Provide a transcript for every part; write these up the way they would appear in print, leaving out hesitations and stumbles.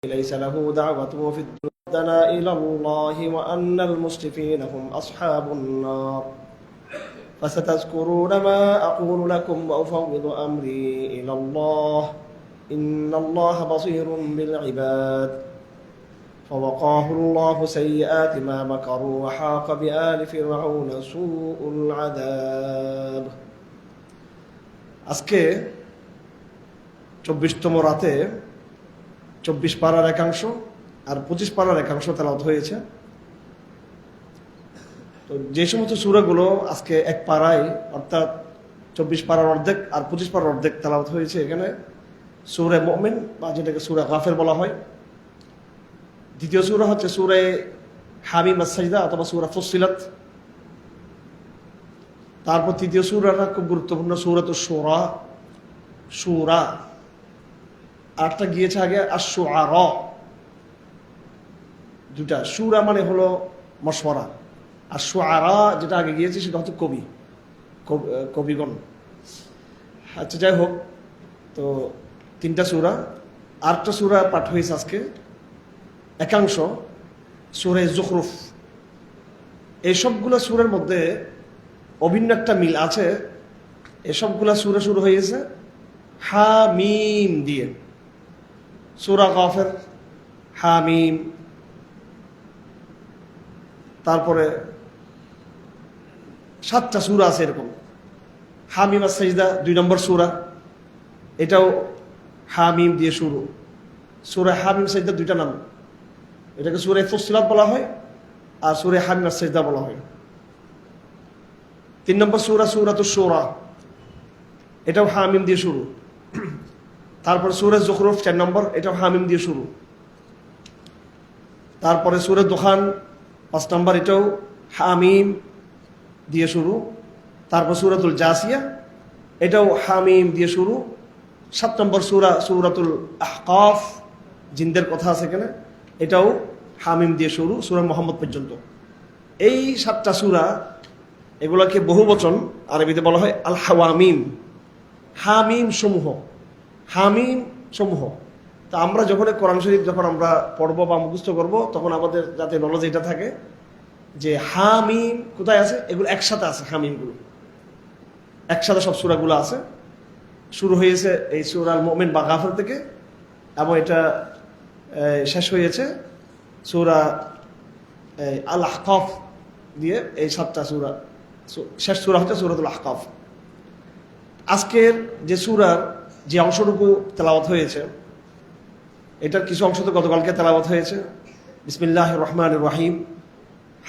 ليس له دعوة في الدنا إلى الله وأن المسرفين هم أصحاب النار فستذكرون ما أقول لكم وأفوض أمري إلى الله إن الله بصير بالعباد فوقاه الله سيئات ما مكروا وحاق بآل فرعون سوء العذاب আজকে 24তম রাতে 24 পারার একাংশ আর 25 পারার একাংশ তেলাওয়াত হয়েছে। তো যে সমস্ত সূরাগুলো আজকে এক পারায় অর্থাৎ 24 পারার অর্ধেক আর 25 পারার অর্ধেক তেলাওয়াত হয়েছে, এখানে সূরা মুমিন বা যেটাকে সূরা গাফির বলা হয়। দ্বিতীয় সূরা হচ্ছে সূরা হামিম আস-সাজদা অথবা সূরা ফুসসিলাত। তারপর তৃতীয় সূরাটা খুব গুরুত্বপূর্ণ, সূরাতুশ শুরা। সূরা আটটা গিয়েছে আগে আশ-শুআরা, দুটা। সূরা মানে হলো মশওয়ারা, আর শুআরা যেটা আগে গিয়েছে সেটা হচ্ছে কবিগণ। আচ্ছা, যাই হোক, তো তিনটা সূরা, আটটা সূরা পাঠ হয়েছে আজকে। একাংশ সূরা যুখরুফ। এই সবগুলো সূরার মধ্যে অভিন্ন একটা মিল আছে। এসবগুলা সূরা শুরু হয়েছে হামিম দিয়ে। সূরা গাফির হামিম, তারপরে 7টা সূরা আছে এরকম। হামিম আস-সাজদা 2 নম্বর সূরা, এটাও হামিম দিয়ে শুরু। সূরা হামিম সাজদা 2টা নাম, এটাকে সূরা ফুসসিলাত বলা হয় আর সূরা হামিম আস-সাজদা বলা হয়। 3 নম্বর সূরা সূরাতুশ শুরা, এটাও হামিম দিয়ে শুরু। তারপর সূরা যুখরুফ 4 নম্বর, এটাও হামিম দিয়ে শুরু। তারপরে সূরা দুখান 5 নম্বর, এটাও হামিম দিয়ে শুরু। তারপর সূরাতুল জাসিয়া, এটাও হামিম দিয়ে শুরু। 7 নম্বর সূরা সূরাতুল আহকাফ, জিনদের কথা আছে এখানে, এটাও হামিম দিয়ে শুরু, সূরা মুহাম্মদ পর্যন্ত। এই 7টা সূরা, এগুলোকে বহুবচন আরবিতে বলা হয় আল হাওয়ামিম, হামিম সমূহ, হামিম সমূহ। তা আমরা যখন কোরআন শরীফ যখন আমরা পড়ব বা মুখস্থ করব, তখন আমাদের যাতে নলেজ এটা থাকে যে হামিম কোথায় আছে। এগুলো একসাথে আছে, হামিমগুলো একসাথে সব সূরাগুলো আছে। শুরু হয়েছে এই সূরা আল মুমিন বা গাফির থেকে, এবং এটা শেষ হয়েছে সূরা আল আহকাফ দিয়ে। এই 7টা সূরা, শেষ সূরা হচ্ছে সূরাতুল আহকাফ। আজকের যে সূরার যে অংশটুকু তেলাওয়াত হয়েছে, এটার কিছু অংশ তো গতকালকে তেলাওয়াত হয়েছে। বিসমিল্লাহির রহমানির রহিম।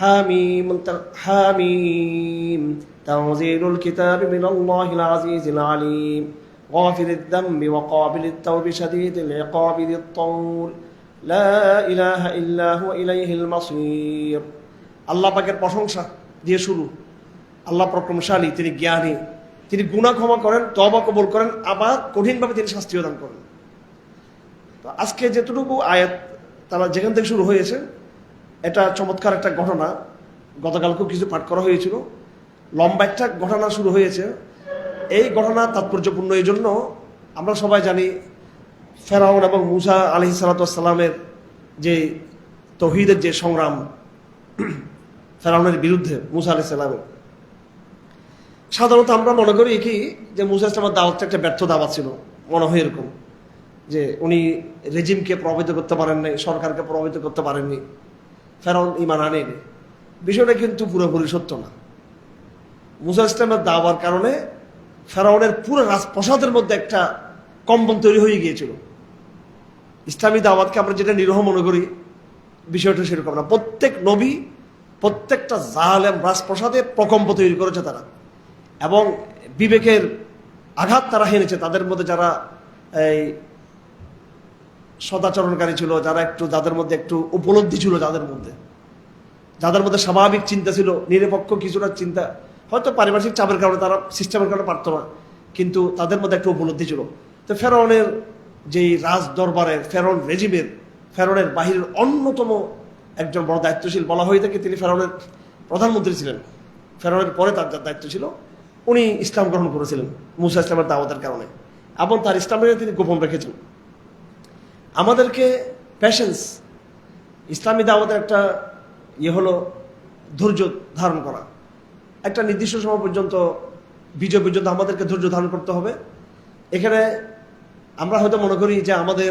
হামিম হামিম তানজিলুল কিতাবি মিনাল্লাহিল আজিজিল আলিম গাফিরিদ যামবি ওয়া ক্বাবিলিত তাওবি শাদীদিল ইকাবি যিত তাওল লা ইলাহা ইল্লা হুয়া ইলাইহিল মাসীর। আল্লাহ পাকের প্রশংসা দিয়ে শুরু। আল্লাহ পরাক্রমশালী, তিনি জ্ঞানী, তিনি গুনাহ ক্ষমা করেন, তওবা কবুল করেন, আবার কঠিনভাবে তিনি শাস্তিও দান করেন। তো আজকে যেটুকু আয়াত তারা যেখান থেকে শুরু হয়েছে, এটা চমৎকার একটা ঘটনা। গতকালকেও কিছু পাঠ করা হয়েছিল। লম্বা একটা ঘটনা শুরু হয়েছে। এই ঘটনা তাৎপর্যপূর্ণ এই জন্য, আমরা সবাই জানি ফেরাউন এবং মূসা আলাইহিস সালাতু ওয়াস সালামের যে তাওহীদের যে সংগ্রাম ফেরাউনের বিরুদ্ধে মূসা আলাইহিস সালামের। সাধারণত আমরা মনে করি কি যে মূসা ইসলামের দাওয়াতটা একটা ব্যর্থ দাওয়াত ছিল, মনে হয় এরকম, যে উনি রেজিমকে প্রভাবিত করতে পারেননি, সরকারকে প্রভাবিত করতে পারেননি, ফেরাউন ঈমান আনেনি। বিষয়টা কিন্তু পুরোপুরি সত্য না। মূসা ইসলামের দাওয়ার কারণে ফেরাউনের পুরো রাজপ্রাসাদের মধ্যে একটা কম্পন তৈরি হয়ে গিয়েছিল। ইসলামী দাওয়াতকে আমরা যেটা নিরীহ মনে করি, বিষয়টা সেরকম না। প্রত্যেক নবী, প্রত্যেকটা জালেম রাজপ্রাসাদে প্রকম্প তৈরি করেছে তারা, এবং বিবেকের আঘাত তারা হেনেছে। তাদের মধ্যে যারা এই সদাচরণকারী ছিল, যারা একটু, যাদের মধ্যে একটু উপলব্ধি ছিল, যাদের মধ্যে স্বাভাবিক চিন্তা ছিল, নিরপেক্ষ কিছুটা চিন্তা, হয়তো পারিপার্শ্বিক চাপের কারণে তারা সিস্টেমের কারণে পারতো না, কিন্তু তাদের মধ্যে একটা উপলব্ধি ছিল। তো ফেরাউনের যেই রাজ দরবারের, ফেরাউন রেজিমের, ফেরাউনের বাহিরের অন্যতম একজন বড় দায়িত্বশীল বলা হয়ে থাকে, তিনি ফেরাউনের প্রধানমন্ত্রী ছিলেন। ফেরাউনের পরে তার যার দায়িত্ব ছিল, উনি ইসলাম গ্রহণ করেছিলেন মূসা ইসলামের দাওয়াতের কারণে, এবং তার ইসলামের তিনি গোপন রেখেছেন। আমাদেরকে প্যাশেন্স। ইসলামী দাওয়াতের একটা হলো ধৈর্য ধারণ করা। একটা নির্দিষ্ট সময় পর্যন্ত বিজয় পর্যন্ত আমাদেরকে ধৈর্য ধারণ করতে হবে। এখানে আমরা হয়তো মনে করি যে আমাদের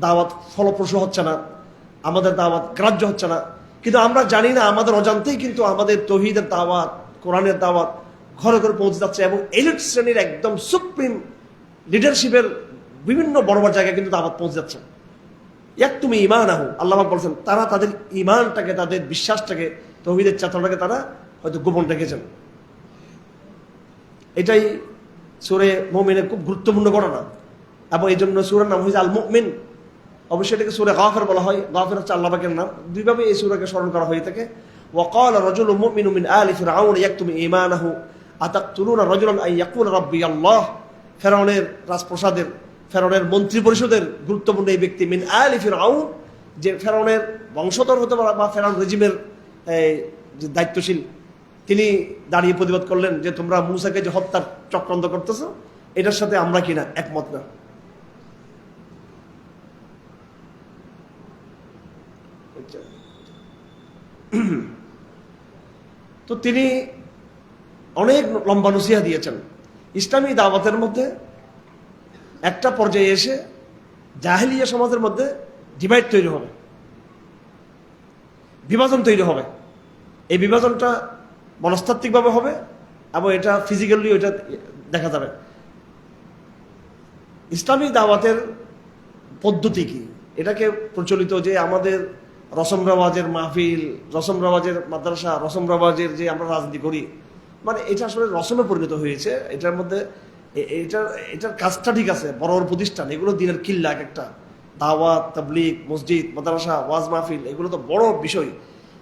দাওয়াত ফলপ্রসূ হচ্ছে না, আমাদের দাওয়াত গ্রাহ্য হচ্ছে না, কিন্তু আমরা জানি না আমাদের অজান্তেই কিন্তু আমাদের তৌহিদের দাওয়াত, কোরআনের দাওয়াত ঘরে ঘরে পৌঁছে যাচ্ছে, এবং এলিট শ্রেণীর একদম সুপ্রিম লিডারশিপের বিভিন্ন বড় বড় জায়গায় কিন্তু দাওয়াত পৌঁছে যাচ্ছে। তুমি ইমান আহু, আল্লাহ বলছেন তারা তাদের ইমানটাকে, তাদের বিশ্বাসটাকে, তৌহিদের চেতনাটাকে তারা হয়তো গোপন রেখেছেন। এটাই সূরা মুমিনের খুব গুরুত্বপূর্ণ ঘটনা, এবং এই জন্য সূরার নাম হয়েছে আল মুমিন। অবশ্যই এটাকে সূরা গাফির বলা হয়। গাফির হচ্ছে আল্লাহ পাকের নাম। দুইভাবে এই সূরাকে স্মরণ করা হয়ে থাকে। ওয়াকাল রাজুলুম মুমিনুম মিন আলি ফিরআউন ইয়াকতুমু ঈমানাহু আতাকতুলুনা রাজুলান আন ইয়াকুলা রাব্বি আল্লাহ। ফেরাউনের রাজপ্রাসাদের, ফেরাউনের মন্ত্রী পরিষদের গুরুত্বপূর্ণ এই ব্যক্তি মিন আলি ফিরআউন, যে ফেরাউনের বংশধর হতে পারে বা ফেরাউন রেজিমের যে দায়িত্বশীল, তিনি দাঁড়িয়ে প্রতিবাদ করলেন যে তোমরা মূসাকে যে হত্যার চক্রান্ত করতেছো, এটার সাথে আমরা কিনা একমত না। তো তিনি অনেক লম্বা নসিহা দিয়েছেন। ইসলামী দাওয়াতের মধ্যে একটা পর্যায়ে এসে জাহেলিয়া সমাজের মধ্যে ডিভাইড তৈরি হবে, বিভাজন তৈরি হবে। এই বিভাজনটা মনস্তাত্ত্বিকভাবে হবে এবং এটা ফিজিক্যালি ওইটা দেখা যাবে। ইসলামী দাওয়াতের পদ্ধতি কি? এটাকে প্রচলিত যে আমাদের রসম রেওয়াজের মাহফিল, রসম রেওয়াজের মাদ্রাসা, রসম রেওয়াজের যে আমরা রাজনীতি করি, মানে এটা আসলে রসমে পরিণত হয়েছে। এটার মধ্যে এটার কাজটা ঠিক আছে, বড় বড় প্রতিষ্ঠান, এগুলো দিনের কিল্লা, একটা দাওয়াত, তাবলীগ, মসজিদ, মাদ্রাসা, ওয়াজ মাহফিল, এগুলো তো বড় বিষয়।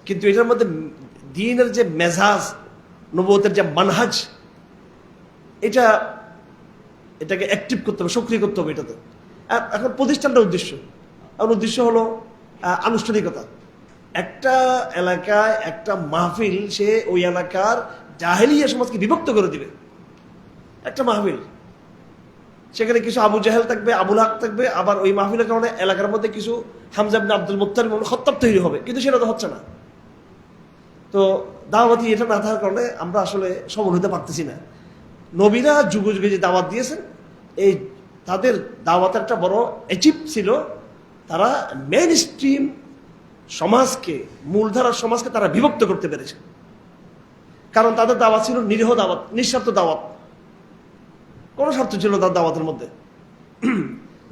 কিন্তু এটার মধ্যে দ্বীনের যে মেজাজ, নবুয়তের যে মানহাজ, এটাকে অ্যাক্টিভ করতে হবে, সক্রিয় করতে হবে এটাতে। এখন প্রতিষ্ঠানটার উদ্দেশ্য, আর উদ্দেশ্য হলো আনুষ্ঠানিকতা। একটা এলাকায় একটা মাহফিল সে ওই এলাকার জাহেলিয়া সমাজকে বিভক্ত করে দিবে। একটা মাহফিল, সেখানে কিছু আবু জাহেল থাকবে, আবুল হক থাকবে, আবার ওই মাহফিলের কারণে এলাকার মধ্যে কিছু হামজা ইবনে আব্দুল মুত্তালিব খত্তাব তৈরি হবে, কিন্তু সেটা তো হচ্ছে না। তো দাওয়াতি এটা না থাকার কারণে আমরা আসলে সফল হতে পারতেছি না। নবীরা যুগে যুগে যে দাওয়াত দিয়েছেন, এই তাদের দাওয়াতের একটা বড় অ্যাচিভ ছিল, তারা মেইন স্ট্রিম সমাজকে, মূলধারার সমাজকে তারা বিভক্ত করতে পেরেছে। কারণ তাদের দাওয়াত ছিল নিরীহ দাওয়াত, নিঃস্বার্থ দাওয়াত, কোনো স্বার্থ ছিল তার দাওয়াতের মধ্যে।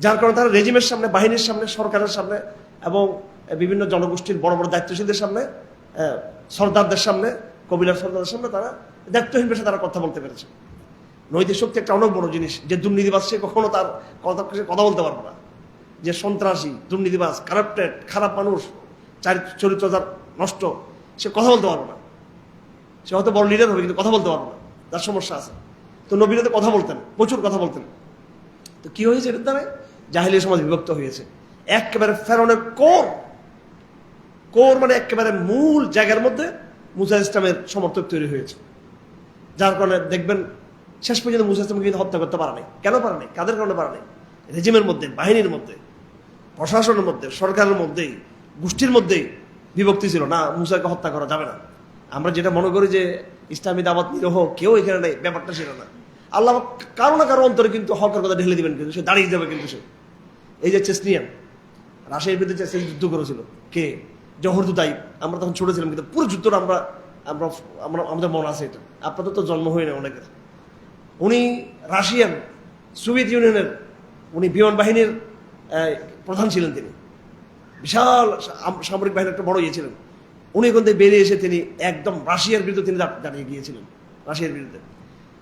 যার কারণে তারা রেজিমের সামনে, বাহিনীর সামনে, সরকারের সামনে এবং বিভিন্ন জনগোষ্ঠীর বড় বড় দায়িত্বশীলদের সামনে, সর্দারদের সামনে, কবিলার সর্দারদের সামনে তারা দায়িত্বহীন পেশে তারা কথা বলতে পেরেছে। নৈতিক শক্তি একটা অনেক বড় জিনিস। যে দুর্নীতিবাজ সে কখনো তার কথা বলতে পারবে না। যে সন্ত্রাসী, দুর্নীতিবাজ, কারাপ্টেড, খারাপ মানুষ, চরিত্র যার নষ্ট, সে কথা বলতে পারবে না। সে হয়তো বড় লিডার হবে, কিন্তু কথা বলতে পারবে না, তার সমস্যা আছে। তো নবীরা তো কথা বলতেন, প্রচুর কথা বলতেন। তো কি হয়েছে এটার দ্বারা? জাহেলিয়া সমাজ বিভক্ত হয়েছে। একেবারে ফেরাউনের কোর মানে একেবারে মূল জায়গার মধ্যে মুসা ইসলামের সমর্থক তৈরি হয়েছে। যার কারণে দেখবেন শেষ পর্যন্ত মুসা ইসলামকে কিন্তু হত্যা করতে পারে নাই। কেন পারে নাই? কাদের কারণে পারে নাই? রেজিমের মধ্যে, বাহিনীর মধ্যে, প্রশাসনের মধ্যে, সরকারের মধ্যেই, গোষ্ঠীর মধ্যেই বিভক্তি ছিল। না, মুসাকে হত্যা করা যাবে না। আমরা যেটা মনে করি যে ইসলামী দাওয়াত নিরহ, কেউ এখানে নেই, ব্যাপারটা ছিল না। আল্লাহ কারো না কারো অন্তরে কিন্তু হকের কথা ঢেলে দিবেন, কিন্তু সে দাঁড়িয়ে যাবে। কিন্তু সে এই যে চেসনিয়ান রাশিয়ার বিরুদ্ধে যুদ্ধ করেছিল, কে? জহরদু তাইব। আমরা তখন ছোট ছিলাম, কিন্তু পুরো যুদ্ধটা আমরা আমাদের মনে আছে। এটা আপনাদের তো জন্ম হয় না অনেকের। উনি রাশিয়ান, সোভিয়েত ইউনিয়নের উনি বিমান বাহিনীর প্রধান ছিলেন। তিনি বিশাল সামরিক বাহিনীর একটা বড় ছিলেন। উনি এখান থেকে বেরিয়ে এসে তিনি একদম রাশিয়ার বিরুদ্ধে তিনি দাঁড়িয়ে গিয়েছিলেন, রাশিয়ার বিরুদ্ধে।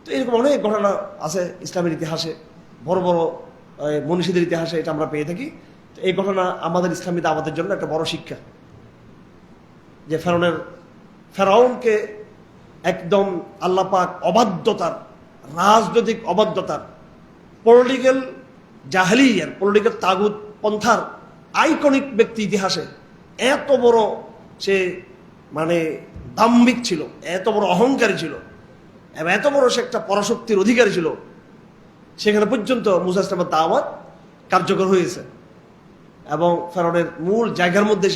তো এরকম অনেক ঘটনা আছে ইসলামের ইতিহাসে, বড় বড় মনীষীদের ইতিহাসে এটা আমরা পেয়ে থাকি। তো এই ঘটনা আমাদের ইসলামী দাওয়াতের জন্য একটা বড় শিক্ষা, যে ফেরাউনকে একদম আল্লাহ পাক অবাধ্যতার, রাজনৈতিক অবাধ্যতার, পলিটিক্যাল জাহেলিয়ার, পলিটিক্যাল তাগুত পন্থার আইকনিক ব্যক্তি ইতিহাসে। এত বড় সে মানে দাম্ভিক ছিল, এত বড় অহংকারী ছিল, এবং এত বড় সে একটা পরাশক্তির অধিকারী ছিল, সেখানে পর্যন্ত মুসা ইসলামের দাওয়াত কার্যকর হয়েছে। এবং ফেরাউনের মূল জায়গার মধ্যে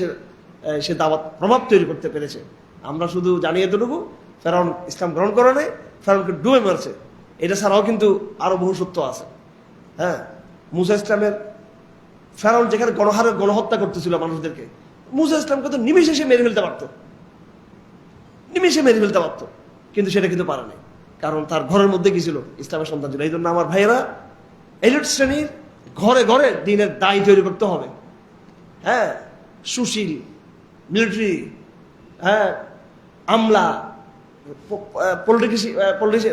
সে দাওয়াত প্রভাব তৈরি করতে পেরেছে। আমরা শুধু জানি এতটুকু, ফেরাউন ইসলাম গ্রহণ করে নাই, ফেরাউনকে ডুবে মারছে। এটা ছাড়াও কিন্তু আরো বহু সত্য আছে। হ্যাঁ, মুসা ইসলামের ফেরাউন যেখানে গণহারে গণহত্যা করতেছিল মানুষদেরকে, মুসা ইসলামকে তো নিমেষে সে মেরে ফেলতে পারতো, নিমেষে মেরে ফেলতে পারতো, কিন্তু সেটা কিন্তু পারে নাই, কারণ তার ঘরের মধ্যে কি ছিল? ইসলামের সন্তান ছিল। এই জন্য আমার ভাইয়েরা, এলিট শ্রেণীর ঘরে ঘরে দিনের দায় তৈরি করতে হবে। হ্যাঁ, সুশীল, মিলিটারি, হ্যাঁ, আমলা,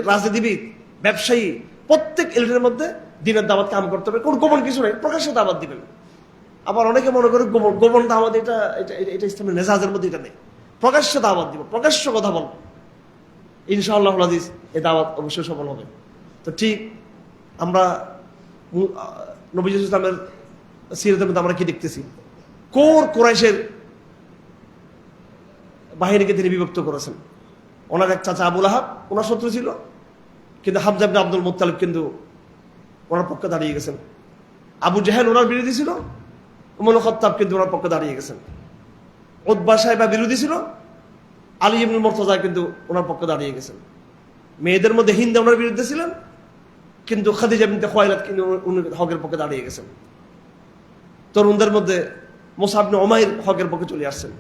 রাজনীতিবিদ, ব্যবসায়ী, প্রত্যেক এলিটের মধ্যে দিনের দাওয়াত কাম করতে হবে। কোন গোপন কিছু নেই, প্রকাশ্যে দাওয়াত দিবেন। আবার অনেকে মনে করে গোপন দাওয়াত এটা ইসলামের মেজাজের মধ্যে এটা নেই। প্রকাশ্যে দাওয়াত দিব, প্রকাশ্য কথা বলবো, ইনশাআল্লাহ হাদিস এই দাওয়াত অবশ্যই সফল হবে। তো ঠিক আমরা নবী ইসলামের সিরাতের মধ্যে আমরা কি দেখতেছি? কুরাইশের বাহিনীকে তিনি বিভক্ত করেছেন। ওনার এক চাচা আবুল আহাব ওনার শত্রু ছিল, কিন্তু হামজা ইবনে আব্দুল মুত্তালিব কিন্তু ওনার পক্ষে দাঁড়িয়ে গেছেন। আবু জাহেল ওনার বিরোধী ছিল, উমর খাত্তাব কিন্তু ওনার পক্ষে দাঁড়িয়ে গেছেন। উতবা সাহেবা বিরোধী ছিল, আলী ইবনুল মুরতাজা কিন্তু ওনার পক্ষে দাঁড়িয়ে গেছেন। মেয়েদের মধ্যে হিন্দা ওনার বিরুদ্ধে ছিলেন, কিন্তু খাদিজা বিনতে খুয়াইলাদ কিন্তু উনি হকের পক্ষে দাঁড়িয়ে গেছেন। তরুণদের মধ্যে মুসআব ইবনে উমাইর হকের পক্ষে চলে আসছেন।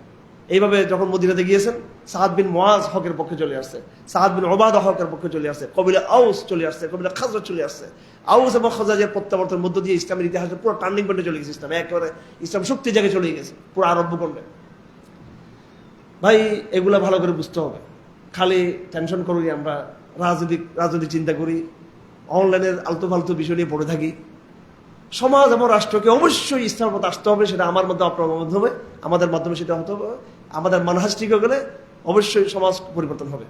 এইভাবে যখন মদিনাতে গিয়েছেন, সাআদ বিন মুআজ হকের পক্ষে চলে আসছে, সাআদ বিন উবাদা হকের পক্ষে চলে আসছে, কবিলা আউস চলে আসছে, কবিলা খাজরাজ চলে আসছে। আউস এবং খাজরাজের প্রত্যাবর্তনের মধ্য দিয়ে ইসলামের ইতিহাসে পুরো টার্নিং পয়েন্টে চলে গেছে। ইসলাম একেবারে ইসলাম শক্তি জায়গায় চলে গেছে, পুরো আরব ভূখণ্ডে। ভাই, এগুলা ভালো করে বুঝতে হবে। খালি টেনশন করি আমরা, রাজনৈতিক চিন্তা করি, অনলাইনের আলতু ফালতু বিষয় নিয়ে পড়ে থাকি। সমাজ এবং রাষ্ট্রকে অবশ্যই ইসলামের মধ্যে আসতে হবে। সেটা আমার মধ্যে, আপনার মাধ্যমে, আমাদের মাধ্যমে সেটা হতে হবে। আমাদের মানহাজ ঠিক হয়ে গেলে অবশ্যই সমাজ পরিবর্তন হবে।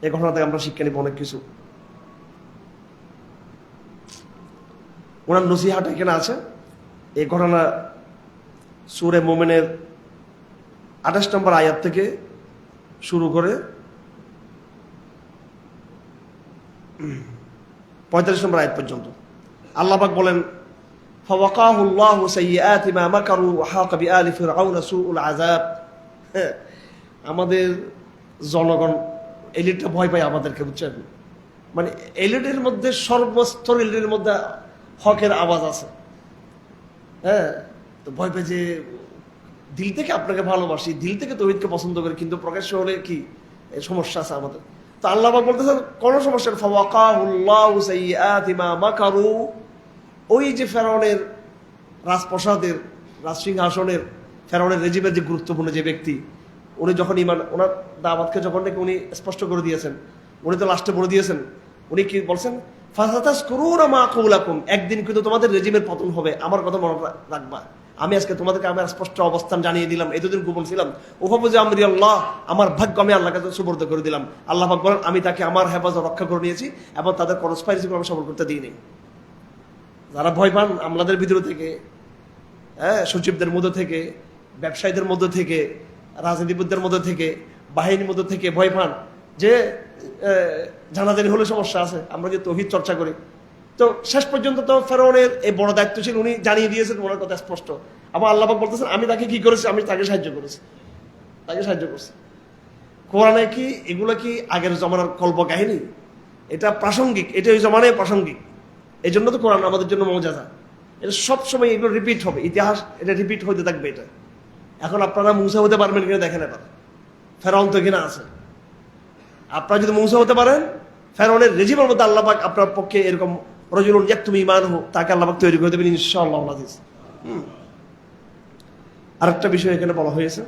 এই ঘটনা থেকে আমরা শিক্ষা নিব অনেক কিছু। ওনার নসিহাটা এখানে আছে। এই ঘটনা সূরা মুমিনের 28 নম্বর আয়াত থেকে শুরু করে 45 নম্বর আয়াত পর্যন্ত। আল্লাহ পাক বলেন, ফাওয়াকাহু আল্লাহু সাইয়্যাতি মা মাকারু ওয়া হাকা বিআলি ফিরআউনা সুউল আযাব। আমাদের জনগণ, এলিটটা ভয় পায় আমাদেরকে, বুঝছেন? মানে এলিটের মধ্যে, সর্বস্তর এলিটের মধ্যে হকের আওয়াজ আছে। হ্যাঁ, তো ভয় পায় যে দিল থেকে আপনাকে ভালোবাসি, দিল থেকে তৌহিদকে পছন্দ করি, কিন্তু প্রকাশ্য হলে কি সমস্যা আছে আমাদের। তো আল্লাহ পাক বলতেছেন কোন সমস্যা, ফাওয়াকাহু আল্লাহু সাইয়্যাতি মা মাকারু। ওই যে ফেরাউনের রাজপ্রাসাদের, রাজসিংহাসনের, ফেরাউনের রেজিমের যে গুরুত্বপূর্ণ যে ব্যক্তি, উনি যখন ওনার দাওয়াতকে যখন নাকি উনি স্পষ্ট করে দিয়েছেন, উনি তো লাস্টে বলে দিয়েছেন, উনি কি বলছেন, ফাসাতাযকুরুনা মা আকুলাকুম, একদিন কিন্তু তোমাদের রেজিমের পতন হবে, আমার কথা মনে রাখবা। আমি আজকে তোমাদেরকে আমার স্পষ্ট অবস্থান জানিয়ে দিলাম, এতদিন গোপন ছিলাম। ওহাবুজে আমরি আল্লাহ, আমার ভাগ্য আমি আল্লাহর কাছে সুপর্দ করে দিলাম। আল্লাহ পাক বলেন, আমি তাকে আমার হেফাজত রক্ষা করে নিয়েছি এবং তাদের কনস্পাইরেসি আমি সফল করতে দিইনি। যারা ভয় পান আমলাদের ভিতর থেকে, হ্যাঁ, সচিবদের মধ্যে থেকে, ব্যবসায়ীদের মধ্যে থেকে, রাজনীতিবিদদের মধ্যে থেকে, বাহিনীর মধ্যে থেকে ভয় পান যে জানাজানি হলে সমস্যা আছে, আমরা যে তৌহিদ চর্চা করি। তো শেষ পর্যন্ত তো ফেরাউনের এই বড় দায়িত্বশীল, উনি জানিয়ে দিয়েছেন ওনার কথা স্পষ্ট। আবার আল্লাহ পাক বলতেছেন, আমি তাকে কি করেছি, আমি তাকে সাহায্য করেছি, তাকে সাহায্য করছি। কোরআনে কি এগুলো কি আগের জমানার কল্প কাহিনী? এটা প্রাসঙ্গিক, এটা ওই জমানায় প্রাসঙ্গিক। এই জন্য তো কোরআন আমাদের জন্য মৌজাজা। এটা সবসময় এগুলো রিপিট হবে, ইতিহাস এটা রিপিট হতে থাকবে। এটা এখন আপনারা মুসা হতে পারবেন কিনা দেখেন। এবার ফেরাউন তো কিনা আছে, আপনারা যদি মুসা হতে পারেন, ফেরাউনের রেজিমের মধ্যে আল্লাহ পাক আপনার পক্ষে এরকম রাজুলুন ইয়াকতুমু ঈমানুহু, তাকে আল্লাহ পাক তৈরি করে দেবেন ইনশাআল্লাহ আজিজ। আরেকটা বিষয় এখানে বলা হয়েছে,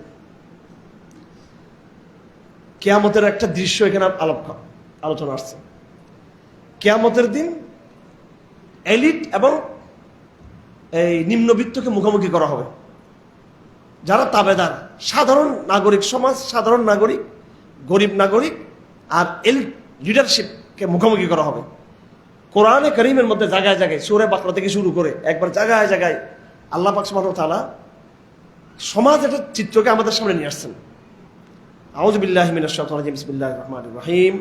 কিয়ামতের একটা দৃশ্য এখানে আলোচনা আসছে। কিয়ামতের দিন এলিট এবং এই নিম্নবিত্তকে মুখোমুখি করা হবে। যারা তাবেদার, সাধারণ নাগরিক সমাজ, সাধারণ নাগরিক, গরিব নাগরিক আর এলিট লিডারশিপকে মুখোমুখি করা হবে। কোরআনে কারীমের মধ্যে জায়গায় জায়গায়, সূরা বাকরা থেকে শুরু করে একবার জায়গায় জায়গায় আল্লাহ পাক সুবহানাহু ওয়া তাআলা সমাজ একটা চিত্রকে আমাদের সামনে নিয়ে আসছেন। আউযু বিল্লাহি মিনাশ শাইতানির রাজিম, বিসমিল্লাহির রহমানির রহিম।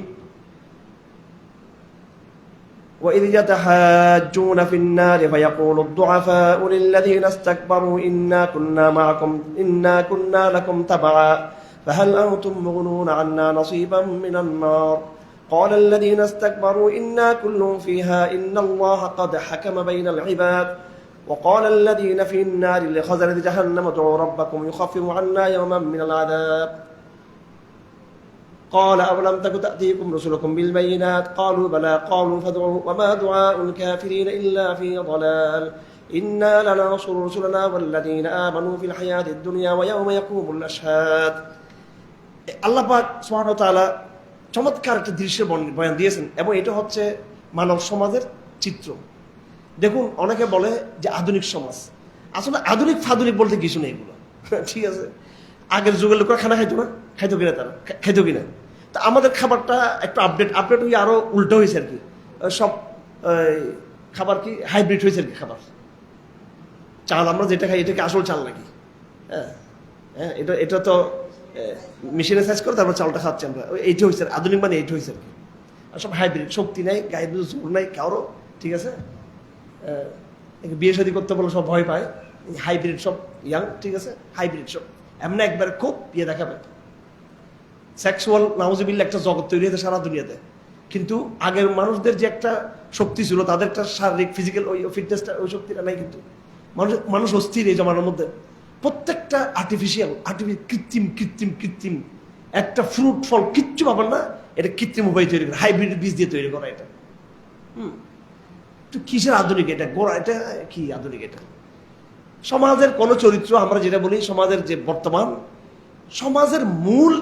وإذ يتحاجون في النار فيقول الضعفاء للذين استكبروا إنا كنا لكم تبعا فهل أنتم مغنون عنا نصيبا من النار قال الذين استكبروا إنا كل فيها إن الله قد حكم بين العباد وقال الذين في النار لخزنة جهنم ادعوا ربكم يخفف عنا يوما من العذاب قال أولم تك تأتيكم رسلكم بالبينات قالوا بلى قالوا فادعوا وما دعاء الكافرين إلا في ضلال إنا لننصر رسلنا والذين آمنوا في الحياة الدنيا ويوم يقوم الأشهاد আল্লাহ পাক সুবহানাহু ওয়া তাআলা চমৎকার একটা দৃশ্যের বয়ান দিয়েছেন এবং এটা হচ্ছে মানব সমাজের চিত্র। দেখুন, অনেকে বলে যে আধুনিক সমাজ, আসলে আধুনিক ফাধুনিক বলতে কিছু নেই এগুলো, ঠিক আছে? আগের যুগের লোকরা খানা খাইতো না, খাইতো কিনা, তারা খাইতো কিনা? তা আমাদের খাবারটা একটু আপডেট হয়ে আরো উল্টো হয়েছে আর কি। সব খাবার কি হাইব্রিড হয়েছে আর কি। খাবার চাল আমরা যেটা খাই এটা কি আসল চাল নাকি? হ্যাঁ হ্যাঁ, এটা তো মেশিনে সাইজ করে তারপর চালটা খাচ্ছি আমরা। এইটা হয়েছে আধুনিক, মানে এইটা হয়েছে আর কি। আর সব হাইব্রিড, শক্তি নাই, গায়ের জোর নাই কারো, ঠিক আছে? বিয়ে শাদী করতে বলে সব ভয় পায়, হাইব্রিড সব ইয়াং, ঠিক আছে? হাইব্রিড সব এমন একবার খুব ইয়ে দেখাবে, সেক্সুয়াল নাউজুবিল্লাহ একটা জগৎ তৈরি হয়েছে সারা দুনিয়াতে। কিন্তু আগের মানুষদের যে একটা শক্তি ছিল, তাদের একটা শারীরিক ফিজিক্যাল ওই ফিটনেসটা, ওই শক্তিটা নাই। কিন্তু মানুষ অস্থির এই জমানার মধ্যে। প্রত্যেকটা আর্টিফিশিয়াল, কৃত্রিম একটা ফ্রুট ফল কিচ্ছু পাবেন না, এটা কৃত্রিম উপায় তৈরি করে, হাইব্রিড বীজ দিয়ে তৈরি করা। এটা তো কিসের আধুনিক? এটা গোড়া, এটা কি আধুনিক? এটা সমাজের কোন চরিত্র, আমরা যেটা বলি সমাজের যে বর্তমান সমাজের মূল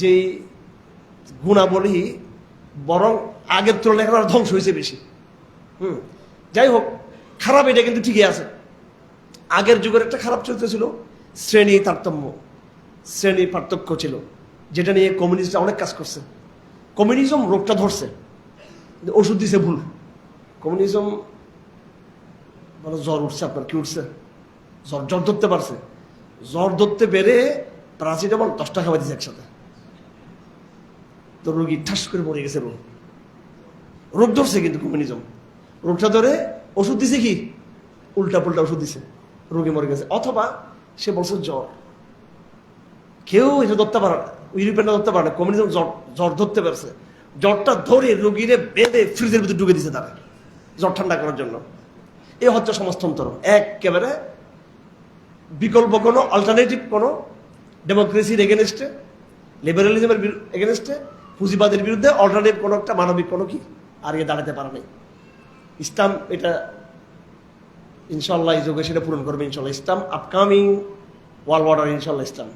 যে গুণাবলী বরং আগের তুলনায় এখন ধ্বংস হয়েছে বেশি। যাই হোক, খারাপ এটা কিন্তু ঠিকই আছে। আগের যুগের একটা খারাপ চরিত্র ছিল শ্রেণী তারতম্য, শ্রেণী পার্থক্য ছিল, যেটা নিয়ে কমিউনিস্টরা অনেক কাজ করছে। কমিউনিজম রোগটা ধরছে, ওষুধ দিছে ভুল। কমিউনিজম মানে জ্বর উঠছে, আপনার কি উঠছে? জ্বর ধরতে পারছে। জ্বর ধরতে পেরে প্যারাসিটামল 10টা খাওয়া দিচ্ছে একসাথে, তো রোগী ঠাস করে মরে গেছে। রোগ ধরছে কিন্তু কমিউনিজম রোগটা ধরে ওষুধ দিছে, কি উল্টা পুল্টা ওষুধ দিছে, রোগী মরে গেছে। অথবা সে বলছে জ্বর, কেউ এটা ধরতে পারে না, ইউরোপিয়ানরা ধরতে পারে না, কমিউনিজম জ্বর ধরতে পারছে। জ্বরটা ধরে রোগীরে বেঁধে ফ্রিজের ভিতরে ঢুকে দিছে তারা, জ্বর ঠান্ডা করার জন্য। এ হচ্ছে সমাজতন্ত্র। একেবারে বিকল্প কোনো অল্টারনেটিভ কোনো ডেমোক্রেসির এগেনস্টে, লিবারালিজমের এগেনস্টে, পুঁজিবাদের বিরুদ্ধে অল্টারনেটিভ কোনো একটা মানবিক কোনো কি আর ইয়ে দাঁড়াতে পারে নাই। ইসলাম এটা ইনশাল্লাহ এই যুগে সেটা পূরণ করবে ইনশাল্লাহ। ইসলাম আপকামিং ওয়ার্ল্ড অর্ডার ইনশাল্লাহ, ইসলাম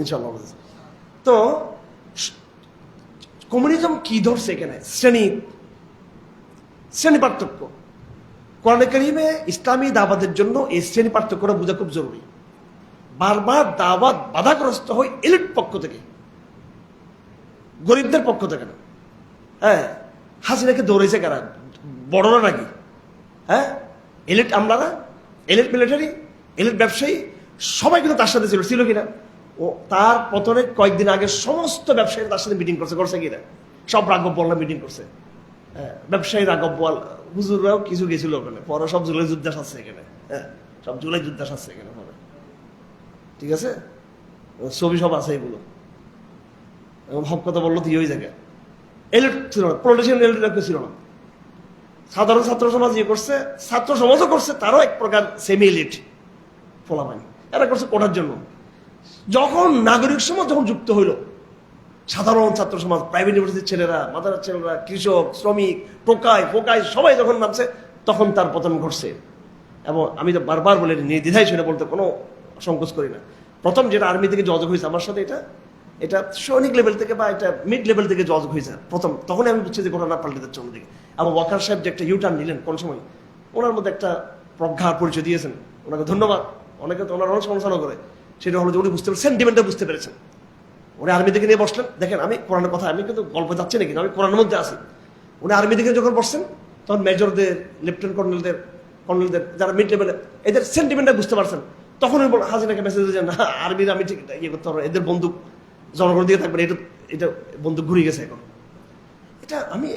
ইনশাল্লাহ। তো কমিউনিজম কি ধরছে এখানে? শ্রেণী পার্থক্য। কোরআনে কারিমে ইসলামী দাওয়াতের জন্য এই শ্রেণী পার্থক্যটা বোঝা খুব জরুরি। বারবার দাওয়াত বাধাগ্রস্ত হয় এলিট পক্ষ থেকে, গরিবদের পক্ষ থেকে না। হ্যাঁ, হাসিনাকে দৌড়েছে কারা? বড়রা নাকি? হ্যাঁ, এলিট আমলারা, এলিট মিলিটারি, এলিট ব্যবসায়ী সবাই কিন্তু তার সাথে ছিল কিনা? ও তার পতনের কয়েকদিন আগে সমস্ত ব্যবসায়ী তার সাথে মিটিং করছে কিনা? সব রাঘব বোয়ালরা মিটিং করছে। হ্যাঁ, ব্যবসায়ী রাঘব বোয়াল, হুজুররাও কিছু গেছিল ওখানে, পরে সব জুলাই যুদ্ধাস আসছে এখানে। হ্যাঁ, সব জুলাই যুদ্ধাস আসছে এখানে পরে, ঠিক আছে? ছবি সব আছে এগুলো। এবং হক কথা বললো তো ওই জায়গায় এলিট ছিল না, পলিটিশিয়ান এলিট ছিল না। সাধারণ ছাত্র সমাজ ইয়ে করছে, ছাত্র সমাজও করছে, তারও এক প্রকার সেমি এলিট ফলাফল এরা করছে কোটার জন্য। যখন নাগরিক সমাজ যখন যুক্ত হইল, সাধারণ ছাত্র সমাজ, প্রাইভেট ইউনিভার্সিটির ছেলেরা, মাদ্রাসার ছেলেরা, কৃষক, শ্রমিক, টোকাই সবাই যখন নামছে, তখন তার পতন ঘটছে। এবং আমি তো বারবার বলে নির্দ্বিধায় সেটা বলতে কোনো সংকোচ করি না। প্রথম যেটা আর্মি থেকে যোগাযোগ হয়েছে আমার সাথে, এটা সৈনিক লেভেল থেকে বা এটা মিড লেভেল থেকে যোগাযোগ হয়েছে প্রথম, তখনই আমি বুঝছি যে ঘটনা পাল্টে যাচ্ছে অন্যদিকে। এবং ওয়াকার সাহেব যে একটা ইউটার্ন নিলেন কোন সময়, ওনার মধ্যে একটা প্রজ্ঞার পরিচয় দিয়েছেন, ওনাকে ধন্যবাদ। অনেকে তো ওনার অনেক সমালোচনা করে, সেটা হলো যে উনি বুঝতে পেরেছেন, সেন্টিমেন্টটা বুঝতে পেরেছেন। উনি আর্মি থেকে নিয়ে বসলেন, দেখেন আমি কোরআনের কথা, আমি কিন্তু গল্প যাচ্ছি না, কিন্তু আমি কোরআনের মধ্যে আছি। উনি আর্মি থেকে যখন বসছেন, তখন মেজরদের, লেফটেন্যান্ট কর্নেলদের যারা মিড লেভেলে, এদের সেন্টিমেন্টটা বুঝতে পারছেন। তখন উনি হাসিনাকে মেসেজ দিয়েছেন, না আর্মির আমি ঠিক ইয়ে করতে পারবো, এদের বন্দুক জনগণ দিয়ে থাকবেন, এটা বন্দুক ঘুরে গেছে এখন। এটা আমি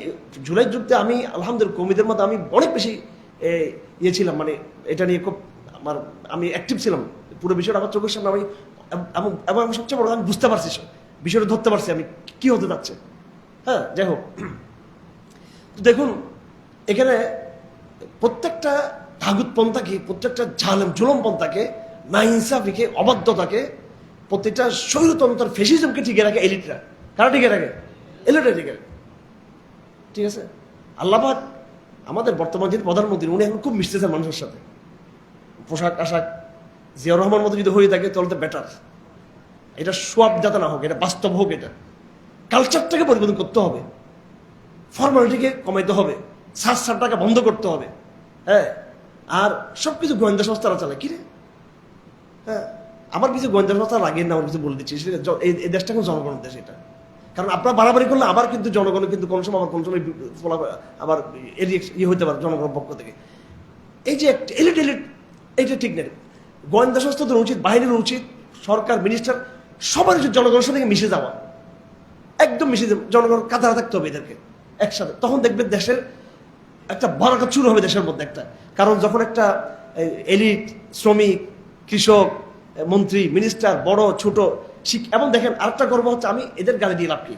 জুলাই যুদ্ধে আমি আলহামদুলিল্লাহ কর্মীদের মধ্যে আমি অনেক বেশি ইয়ে ছিলাম, মানে এটা নিয়ে খুব আমি অ্যাক্টিভ ছিলাম। পুরো বিষয়টা আমার চোখের সামনে এবং আমি সবচেয়ে বড় আমি বুঝতে পারছি, বিষয়টা ধরতে পারছি আমি কি হতে যাচ্ছে। হ্যাঁ, যাই হোক, তো দেখুন এখানে প্রত্যেকটা তাগুত পন্থাকে, প্রত্যেকটা জুলুম পন্থাকে, নাইনসাফিকে, অবাধ্যতাকে, প্রত্যেকটা স্বৈরতন্ত্র ফেসিজমকে টিকে রাখে এলিটরা। কারা টিকে রাখে? এলিটরা টিকে রাখে। ঠিক আছে, আল্লাহ পাক আমাদের বর্তমান যিনি প্রধানমন্ত্রী, উনি এখন খুব মিশতেছেন মানুষের সাথে। পোশাক আশাক জিয়াউর রহমান মতো যদি হয়ে থাকে তাহলে তো বেটার। এটা সোয়াব যাতে না হোক, এটা বাস্তব হোক। এটা কালচারটাকে পরিবর্তন করতে হবে, ফর্মালিটিকে কমাইতে হবে, সারটাকে বন্ধ করতে হবে। হ্যাঁ, আর সবকিছু গোয়েন্দা সংস্থারা চালায়। কিরে, হ্যাঁ, আমার কিছু গোয়েন্দা সংস্থা লাগে না, আমার কিছু বলে দিচ্ছি। এই দেশটা এখন জনগণের দেশ। এটা কারণ আপনারা বাড়াবাড়ি করলে আবার কিন্তু জনগণ কিন্তু কোন সময় আবার কোন সময় আবার ইয়ে হইতে পারে জনগণের পক্ষ থেকে। এই যে এলিট এইটা ঠিক নেই। গোয়েন্দা সংস্থাদের উচিত, বাহিনীর উচিত, সরকার, মিনিস্টার সবার উচিত জনগণের সাথে মিশে যাওয়া, একদম মিশে যাওয়া। জনগণ কাতারে থাকতে হবে এদেরকে একসাথে। তখন দেখবেন দেশের একটা বরাকত শুরু হবে দেশের মধ্যে একটা। কারণ যখন একটা এলিট, শ্রমিক, কৃষক, মন্ত্রী, মিনিস্টার, বড় ছোট এবং দেখেন আরেকটা গর্ব হচ্ছে, আমি এদের গালি দিয়ে লাভ কি,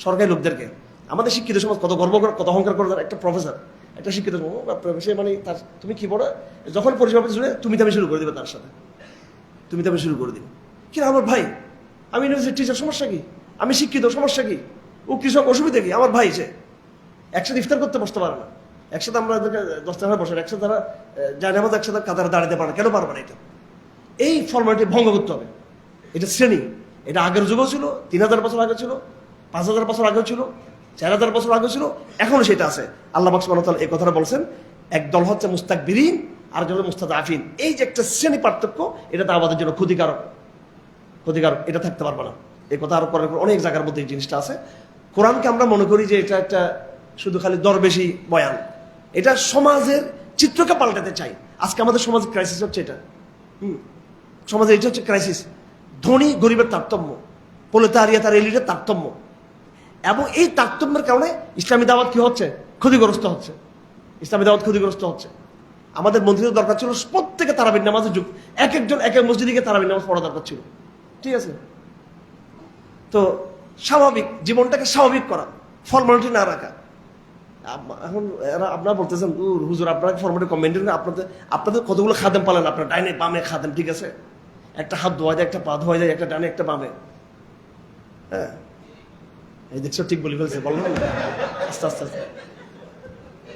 সরকারি লোকদেরকে। আমাদের শিক্ষিত সমাজ কত গর্ব করে, কত অহংকার করে। একটা প্রফেসর, একটা শিক্ষিত সে মানে তার তুমি কি বড়, যখন পরিষেবা শুনে তুমি তো আমি শুরু করে দিবে, তার সাথে তুমি তো আমি শুরু করে দিবে। কি আমার ভাই, আমি ইউনিভার্সিটি টিচার, সমস্যা কি? আমি শিক্ষিত, সমস্যা কি? ও কৃষক, অসুবিধা কি? আমার ভাই সে একসাথে ইফতার করতে বসতে পারে না, একসাথে আমরা 10টা ঘরে বসে, একসাথে তারা যায় না, আমাদের একসাথে কাতারে দাঁড়াতে পারে না। কেন পারবে না? এটা এই ফর্মালিটি ভঙ্গ করতে হবে। এটা শ্রেণী, এটা আগের যুগও ছিল, 3000 বছর আগে ছিল, 5000 বছর আগেও ছিল, 4000 বছর আগে ছিল, এখনো সেটা আছে। আল্লাহ পাক সুবহানাহু ওয়া তাআলা এই কথাটা বলছেন, এক দল হচ্ছে মুস্তাকবিরিন আর একজন মুস্তাদআফিন। এই যে একটা শ্রেণী পার্থক্য, এটা তো আমাদের জন্য ক্ষতিকারক। এটা থাকতে পারবে না। এই কথা আরো করার অনেক জায়গার মধ্যে এই জিনিসটা আছে। কোরআনকে আমরা মনে করি যে এটা একটা শুধু খালি দরবেশি বয়ান। এটা সমাজের চিত্রকে পাল্টাতে চাই। আজকে আমাদের সমাজের ক্রাইসিস হচ্ছে এটা। সমাজের এটা হচ্ছে ক্রাইসিস, ধনী গরিবের তারতম্য, প্রলেতারিয়াত আর এলিটের তারতম্য। এবং এই তারতম্যের কারণে ইসলামী দাওয়াত কি হচ্ছে? ক্ষতিগ্রস্ত হচ্ছে। ইসলামী দাওয়াত ক্ষতিগ্রস্ত হচ্ছে। আমাদের মন্ত্রীদের দরকার ছিল প্রত্যেকে তারাবির নামাজের যুগ, এক একজন এক এক মসজিদে গিয়ে তারাবির নামাজ পড়া দরকার ছিল। ঠিক আছে, তো স্বাভাবিক জীবনটাকে স্বাভাবিক করা, ফর্মালিটি না রাখা। এখন আপনারা বলতেছেন হুজুর আপনারা ফর্মালিটি কমেন্টেন, আপনাদের কতগুলো খাদেম পালেন, আপনার ডাইনে বামে খাদেম। ঠিক আছে, একটা হাত ধোয়া যায়, একটা পা ধোয়া যায়, একটা ডানে একটা বামে। হ্যাঁ, এই দেখছো ঠিক বলে ফেলছে, বললাম আস্তে আস্তে আস্তে।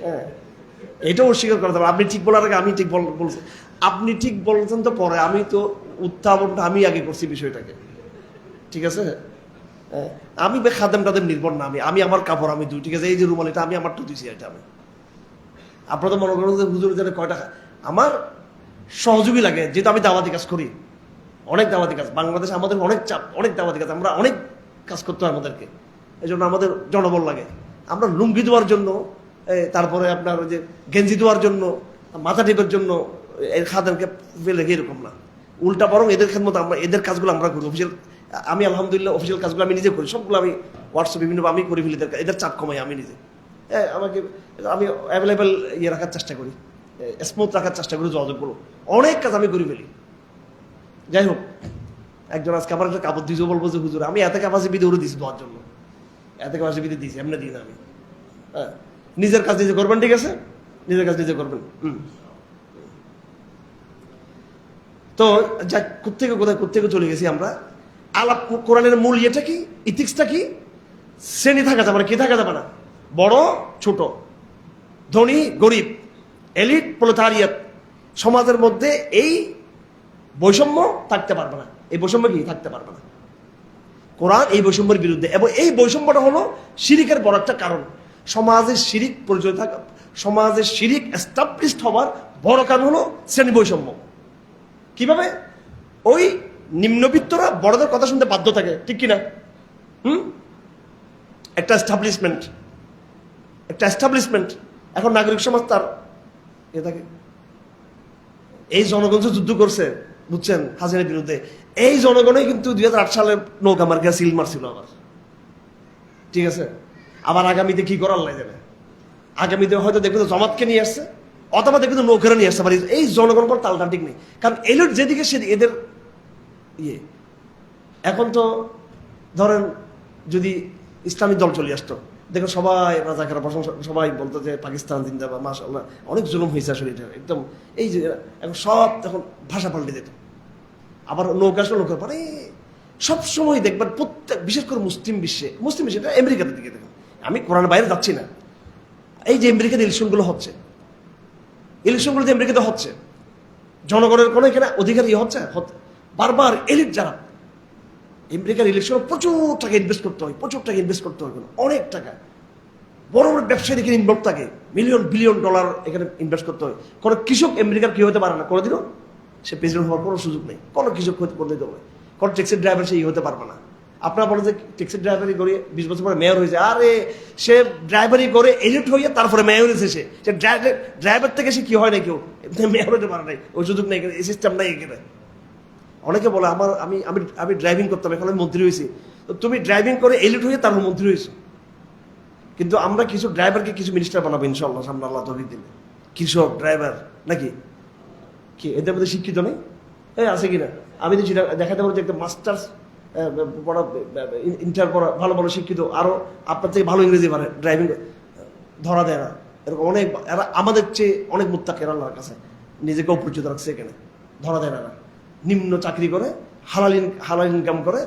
হ্যাঁ, এটাও অস্বীকার করতে হবে। আপনি ঠিক বলার আগে আমি ঠিক বলছি, আপনি ঠিক বলছেন তো পরে, আমি তো উত্থাপনটা আমি আগে করছি বিষয়টাকে। ঠিক আছে, আমি খাদেম টাদেম নির্ভর না, আমি আমার কাপড় আমি দুই। ঠিক আছে, এই যে রুমাল এটা আমি আমার তো দিয়েছি, এটা আমি। আপনারা তো মনে করেন যে হুজুর কয়টা, আমার সহযোগী লাগে, যেহেতু আমি দাওয়াতি কাজ করি, অনেক দাওয়াতি কাজ বাংলাদেশে আমাদের অনেক চাপ, অনেক দাওয়াতি কাজ, আমরা অনেক কাজ করতে হয় আমাদেরকে। এই জন্য আমাদের জনবল লাগে। আমরা লুঙ্গি দেওয়ার জন্য, তারপরে আপনার ওই যে গেঞ্জি দেওয়ার জন্য, মাথা টিপের জন্য এই খাদেমকে ফেলে এরকম না, উল্টা বরং এদের খেদমত আমরা, এদের কাজগুলো আমরা করি। অফিসিয়াল আমি আলহামদুলিল্লাহ অফিসিয়াল কাজগুলো আমি নিজে করি, সবগুলো আমি হোয়াটসঅ্যাপ বিভিন্ন আমি করে ফেলি। এদের চাপ কমাই আমি নিজে। আমি অ্যাভেলেবেল ইয়ে রাখার চেষ্টা করি, স্মুথ রাখার চেষ্টা করি, যোগাযোগগুলো অনেক কাজ আমি করে ফেলি। যাই হোক, একজন আজকে আমার একটা কাপড় দিয়েছে, বলবো যে হুজুর আমি এত কাপাসি বিধি ওরে দিয়েছি দেওয়ার জন্য, এত কাপাসি বিধি দিয়েছি, এমনি দিই না আমি। হ্যাঁ, নিজের কাজ নিজে করবেন। ঠিক আছে, নিজের কাজ নিজে করবেন। তো যা কোথেকে চলে গেছি আমরা। আলাপ কোরআনের মূল ইয়েটা কি, ইথিক্সটা কি? শ্রেণী থাকা যাবে না, কি থাকা যাবে না? বড় ছোট, ধনী গরিব, এলিট প্রলেতারিয়াত, সমাজের মধ্যে এই বৈষম্য থাকতে পারবে না। এই বৈষম্য কি থাকতে পারবে না। কোরআন এই বৈষম্যের বিরুদ্ধে, এবং এই বৈষম্যটা হলো শিরিকের বড় একটা কারণ। সমাজের শিরিক পরিচয় থাকা, সমাজের শিরিক এস্টাবলিশড হওয়ার বড় কারণ হলো শ্রেণী বৈষম্য। কিভাবে? ওই নিম্নবিত্তরা বড়দের কথা শুনতে বাধ্য থাকে, ঠিক কিনা? একটা এস্টাবলিশমেন্ট, এখন নাগরিক সমাজ তার এ থাকে। এই জনগণ যে যুদ্ধ করছে, বুঝছেন, হাসিনার বিরুদ্ধে, এই জনগণই কিন্তু 2008 সালে নৌকা মার্কা সিল মারছিল আবার। ঠিক আছে, আবার আগামীতে কি করার আল্লাহ জানে। আগামীতে হয়তো দেখবে তো জমাতকে নিয়ে আসছে, অথবা দেখবে তো নৌকেরা নিয়ে আসছে। এই জনগণ পর তালটা ঠিক নেই, কারণ এলিট যেদিকে সে এদের ইয়ে। এখন তো ধরেন যদি ইসলামী দল চলে আসতো, দেখো সবাই রাজাকার প্রশংসা, সবাই বলতো যে পাকিস্তান জিন্দাবাদ, মাশাআল্লাহ, অনেক জুলুম হয়েছে আসলে এটা একদম। এই যে এখন সব তখন ভাষা পাল্টে যেত। আবার নৌকা আসলে নৌকা মানে সবসময় দেখবেন প্রত্যেক, বিশেষ করে মুসলিম বিশ্বে এটা আমেরিকাতে দিকে দেখুন, আমি কোরআনের বাইরে যাচ্ছি না, এই যে আমেরিকাতে ইলেকশনগুলো হচ্ছে, ইলেকশনগুলো যে আমেরিকাতে হচ্ছে, জনগণের কোনো এখানে অধিকার ইয়ে হচ্ছে বারবার এলিট যারা আমেরিকার ইলেকশন প্রচুর টাকা ইনভেস্ট করতে হয়, অনেক টাকা। বড় বড় ব্যবসায়ী এখানে ইনভলভ থাকে, মিলিয়ন বিলিয়ন ডলার এখানে ইনভেস্ট করতে হয়। কোনো কৃষক আমেরিকার কি হতে পারে না, কোনোদিনও সে প্রেসিডেন্ট হওয়ার কোনো সুযোগ নেই। কোনো কৃষক হতে করতে হবে, কোনো ট্যাক্সি ড্রাইভার সে হতে পারবে না। আপনারা বলেন যে ট্যাক্সি ড্রাইভারি করে 20 বছর পরে মেয়র হয়েছে, আরে সে ড্রাইভারি করে এলিট হইয়া তারপরে মেয়র হয়েছে। সে ড্রাইভার থেকে সে কি হয় না, কেউ মেয়র হতে পারে নাই, ওই সুযোগ নেই, এই সিস্টেম নাই এখানে। অনেকে বলে আমি ড্রাইভিং করতাম, এখন আমি মন্ত্রী হয়েছি। তো তুমি ড্রাইভিং করে এলিট হয়ে তারপর মন্ত্রী হয়েছো, কিন্তু আমরা কিছু ড্রাইভারকে কিছু মিনিস্টার বানাবো ইনশাআল্লাহ, সামনে আল্লাহ তৌফিক দিলে। কৃষক ড্রাইভার নাকি কি এদের মধ্যে শিক্ষিত নেই? আছে কিনা? আমি তো দেখাতে পারবো যে একটা মাস্টার্স পড়া, ইন্টার পড়া, ভালো ভালো শিক্ষিত, আরো আপনার থেকে ভালো ইংরেজি পারে, ড্রাইভিং ধরা দেয় না, এরকম অনেক। এরা আমাদের চেয়ে অনেক মুত্তাকিন আল্লাহর কাছে, নিজেকে অপরিচিত রাখছে, এখানে ধরা দেয় না। নিম্ন চাকরি করে, হালাল ইনকাম করে,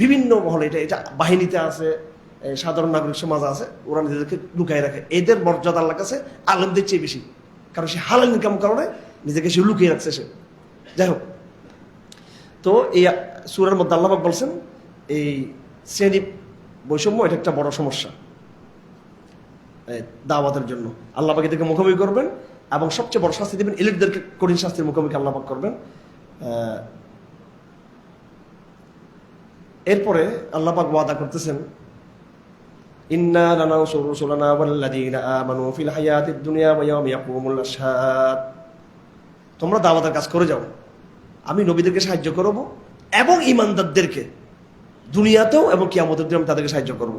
বিভিন্ন মহলে, এটা বাহিনীতে আছে, সাধারণ নাগরিক সমাজ আছে, ওরা নিজেদেরকে লুকাই রাখে। এদের মর্যাদা আল্লাহর কাছে আলেমদের চেয়ে বেশি, কারণ সে হালাল ইনকাম কারণে নিজেকে সে লুকিয়ে রাখছে সে। যাই হোক, তো এই সূরার মধ্যে আল্লাহ পাক বলছেন এই শ্রেণী বৈষম্য এটা একটা বড় সমস্যা দাওয়াতের জন্য। আল্লাহ পাক এদেরকে মুখোমুখি করবেন এবং সবচেয়ে বড় শাস্তি দেবেন এলিটদেরকে, কঠিন শাস্তির মুখোমুখি আল্লাহ পাক করবেন। এরপরে আল্লাহ পাক ওয়াদা করতেছেন, ইন্না লানানসুরু রুসুলানা ওয়াল্লাযীনা আমানু ফিল হায়াতিদ দুনিয়া ওয়া ইয়াওমা ইয়াকুমুল আশহাদ। তোমরা দাওয়াতের কাজ করে যাও, আমি নবীদেরকে সাহায্য করব এবং ঈমানদারদেরকে দুনিয়াতেও এবং কিয়ামতের দিনে আমি তাদেরকে সাহায্য করব।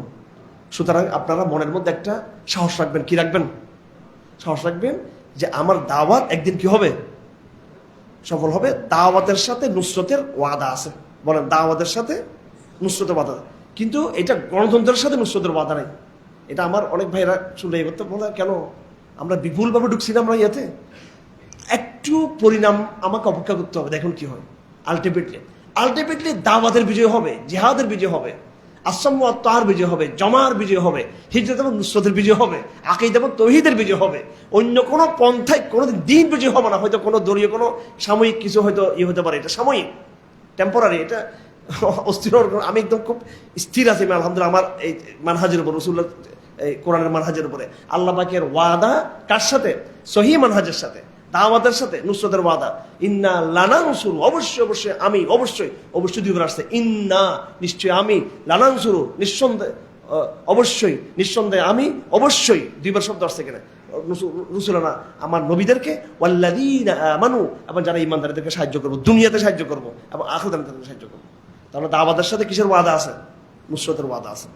সুতরাং আপনারা মনের মধ্যে একটা সাহস রাখবেন, কি রাখবেন? সাহস রাখবেন যে আমার দাওয়াত একদিন কি হবে? সফল হবে। দাওয়াতের সাথে নুসরতের ওয়াদা আছে। বলেন, দাওয়াতের সাথে নুসরতের ওয়াদা, কিন্তু এটা গণতন্ত্রের সাথে নুসরতের ওয়াদা নাই। এটা আমার অনেক ভাইরা শুনলে এই করতে বলে, কেন আমরা বিপুলভাবে ঢুকছি না আমরা ইয়াতে? একটু পরিণাম আমাকে অপেক্ষা করতে হবে, দেখুন কি হয়। আলটিমেটলি দাওয়াতের বিজয় হবে, জিহাদের বিজয় হবে, আসাম তাহার বিজয় হবে, জমার বিজয় হবে, হিজরত এবং নুসরতের বিজয় হবে, আকীদা এবং তৌহিদের বিজয় হবে। অন্য কোনো পন্থায় কোনোদিন দিন বিজয় হবে না। হয়তো কোনো দলীয় কোনো সাময়িক কিছু হয়তো হতে পারে, এটা সাময়িক, টেম্পোরারি, এটা অস্থির। আমি একদম খুব স্থির আছি আলহামদুলিল্লাহ আমার এই মানহাজের উপর, রাসূলুল্লাহ এই কোরআনের মানহাজের উপরে। আল্লাহ পাকের ওয়াদা কার সাথে? সহিহ মানহাজের সাথে, দাওয়াতের সাথে, নুসরতের ওয়াদা। ইন্না লানানসুরু, অবশ্যই আমি, অবশ্যই দুইবার আসছে, ইন্না নিশ্চয় আমি, লানানসুরু নিঃসন্দেহে আমি, অবশ্যই দুইবার শব্দ আসছে কিনা, রুসুলানা আমার নবীদেরকে, ওয়াল্লাযীনা আমানু এবং যারা ঈমানদারদেরকে সাহায্য করবো, দুনিয়াতে সাহায্য করবো এবং আখিরাতে তাদেরকে সাহায্য করবো। তাহলে দাওয়াতের সাথে কিসের ওয়াদা আছে? নুসরতের ওয়াদা আছে।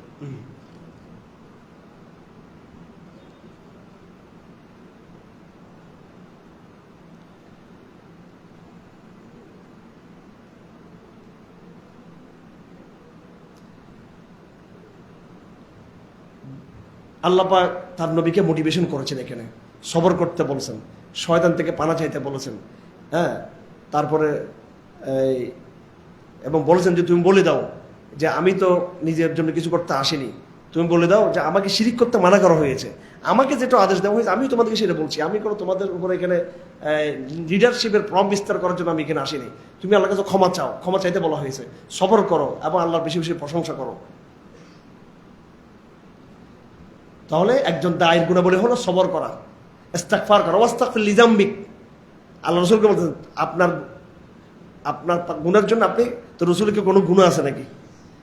আল্লাহ পাক তার নবীকে মোটিভেশন করেছেন, এখানে সবর করতে বলছেন, শয়তান থেকে পানা চাইতে বলেছেন। হ্যাঁ, তারপরে এবং বলেছেন যে তুমি বলে দাও যে আমি তো নিজের জন্য কিছু করতে আসিনি, তুমি বলে দাও যে আমাকে শিরিক করতে মানা করা হয়েছে, আমাকে যেটা আদেশ দেওয়া হয়েছে আমি তোমাদেরকে সেটা বলছি, আমি কোনো তোমাদের উপরে এখানে লিডারশিপের প্রভাব বিস্তার করার জন্য আমি এখানে আসিনি। তুমি আল্লাহর কাছে ক্ষমা চাও, ক্ষমা চাইতে বলা হয়েছে, সবর করো এবং আল্লাহর বেশি বেশি প্রশংসা করো। তাহলে একজন দায়ের গুণাবলী হলো সবর করা, ইস্তিগফার করা, ওয়াস্তাগফির লিযামবিক। আল্লাহ রাসূলকে বলতেন আপনার গুনার জন্য, আপনি তো রাসূলকে কোনো গুনাহ আছে নাকি?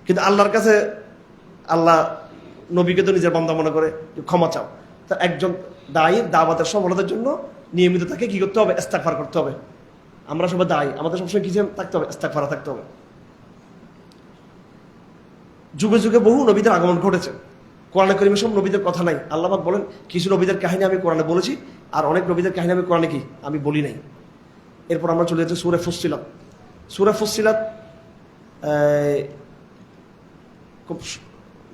কিন্তু আল্লাহর কাছে আল্লাহ নবীকে তো নিজের বান্দা মনে করে ক্ষমা চাও। তা একজন দায়ীর দাওয়াতের সফলতার জন্য নিয়মিত তাকে কি করতে হবে? ইস্তিগফার করতে হবে। আমরা সবাই দায়ী, আমাদের সবসময় কি থাকতে হবে? ইস্তিগফার থাকতে হবে। যুগে যুগে বহু নবীদের আগমন ঘটেছে, কোরআনে কারিমে সব নবীদের কথা নাই। আল্লাহ পাক বলেন কিছু নবীদের কাহিনী আমি কোরআনে বলেছি, আর অনেক নবীদের কাহিনী আমি কোরআনে কি আমি বলি নাই। এরপর আমরা চলে যাচ্ছি সূরা ফুসসিলাত। সূরা ফুসসিলাত খুব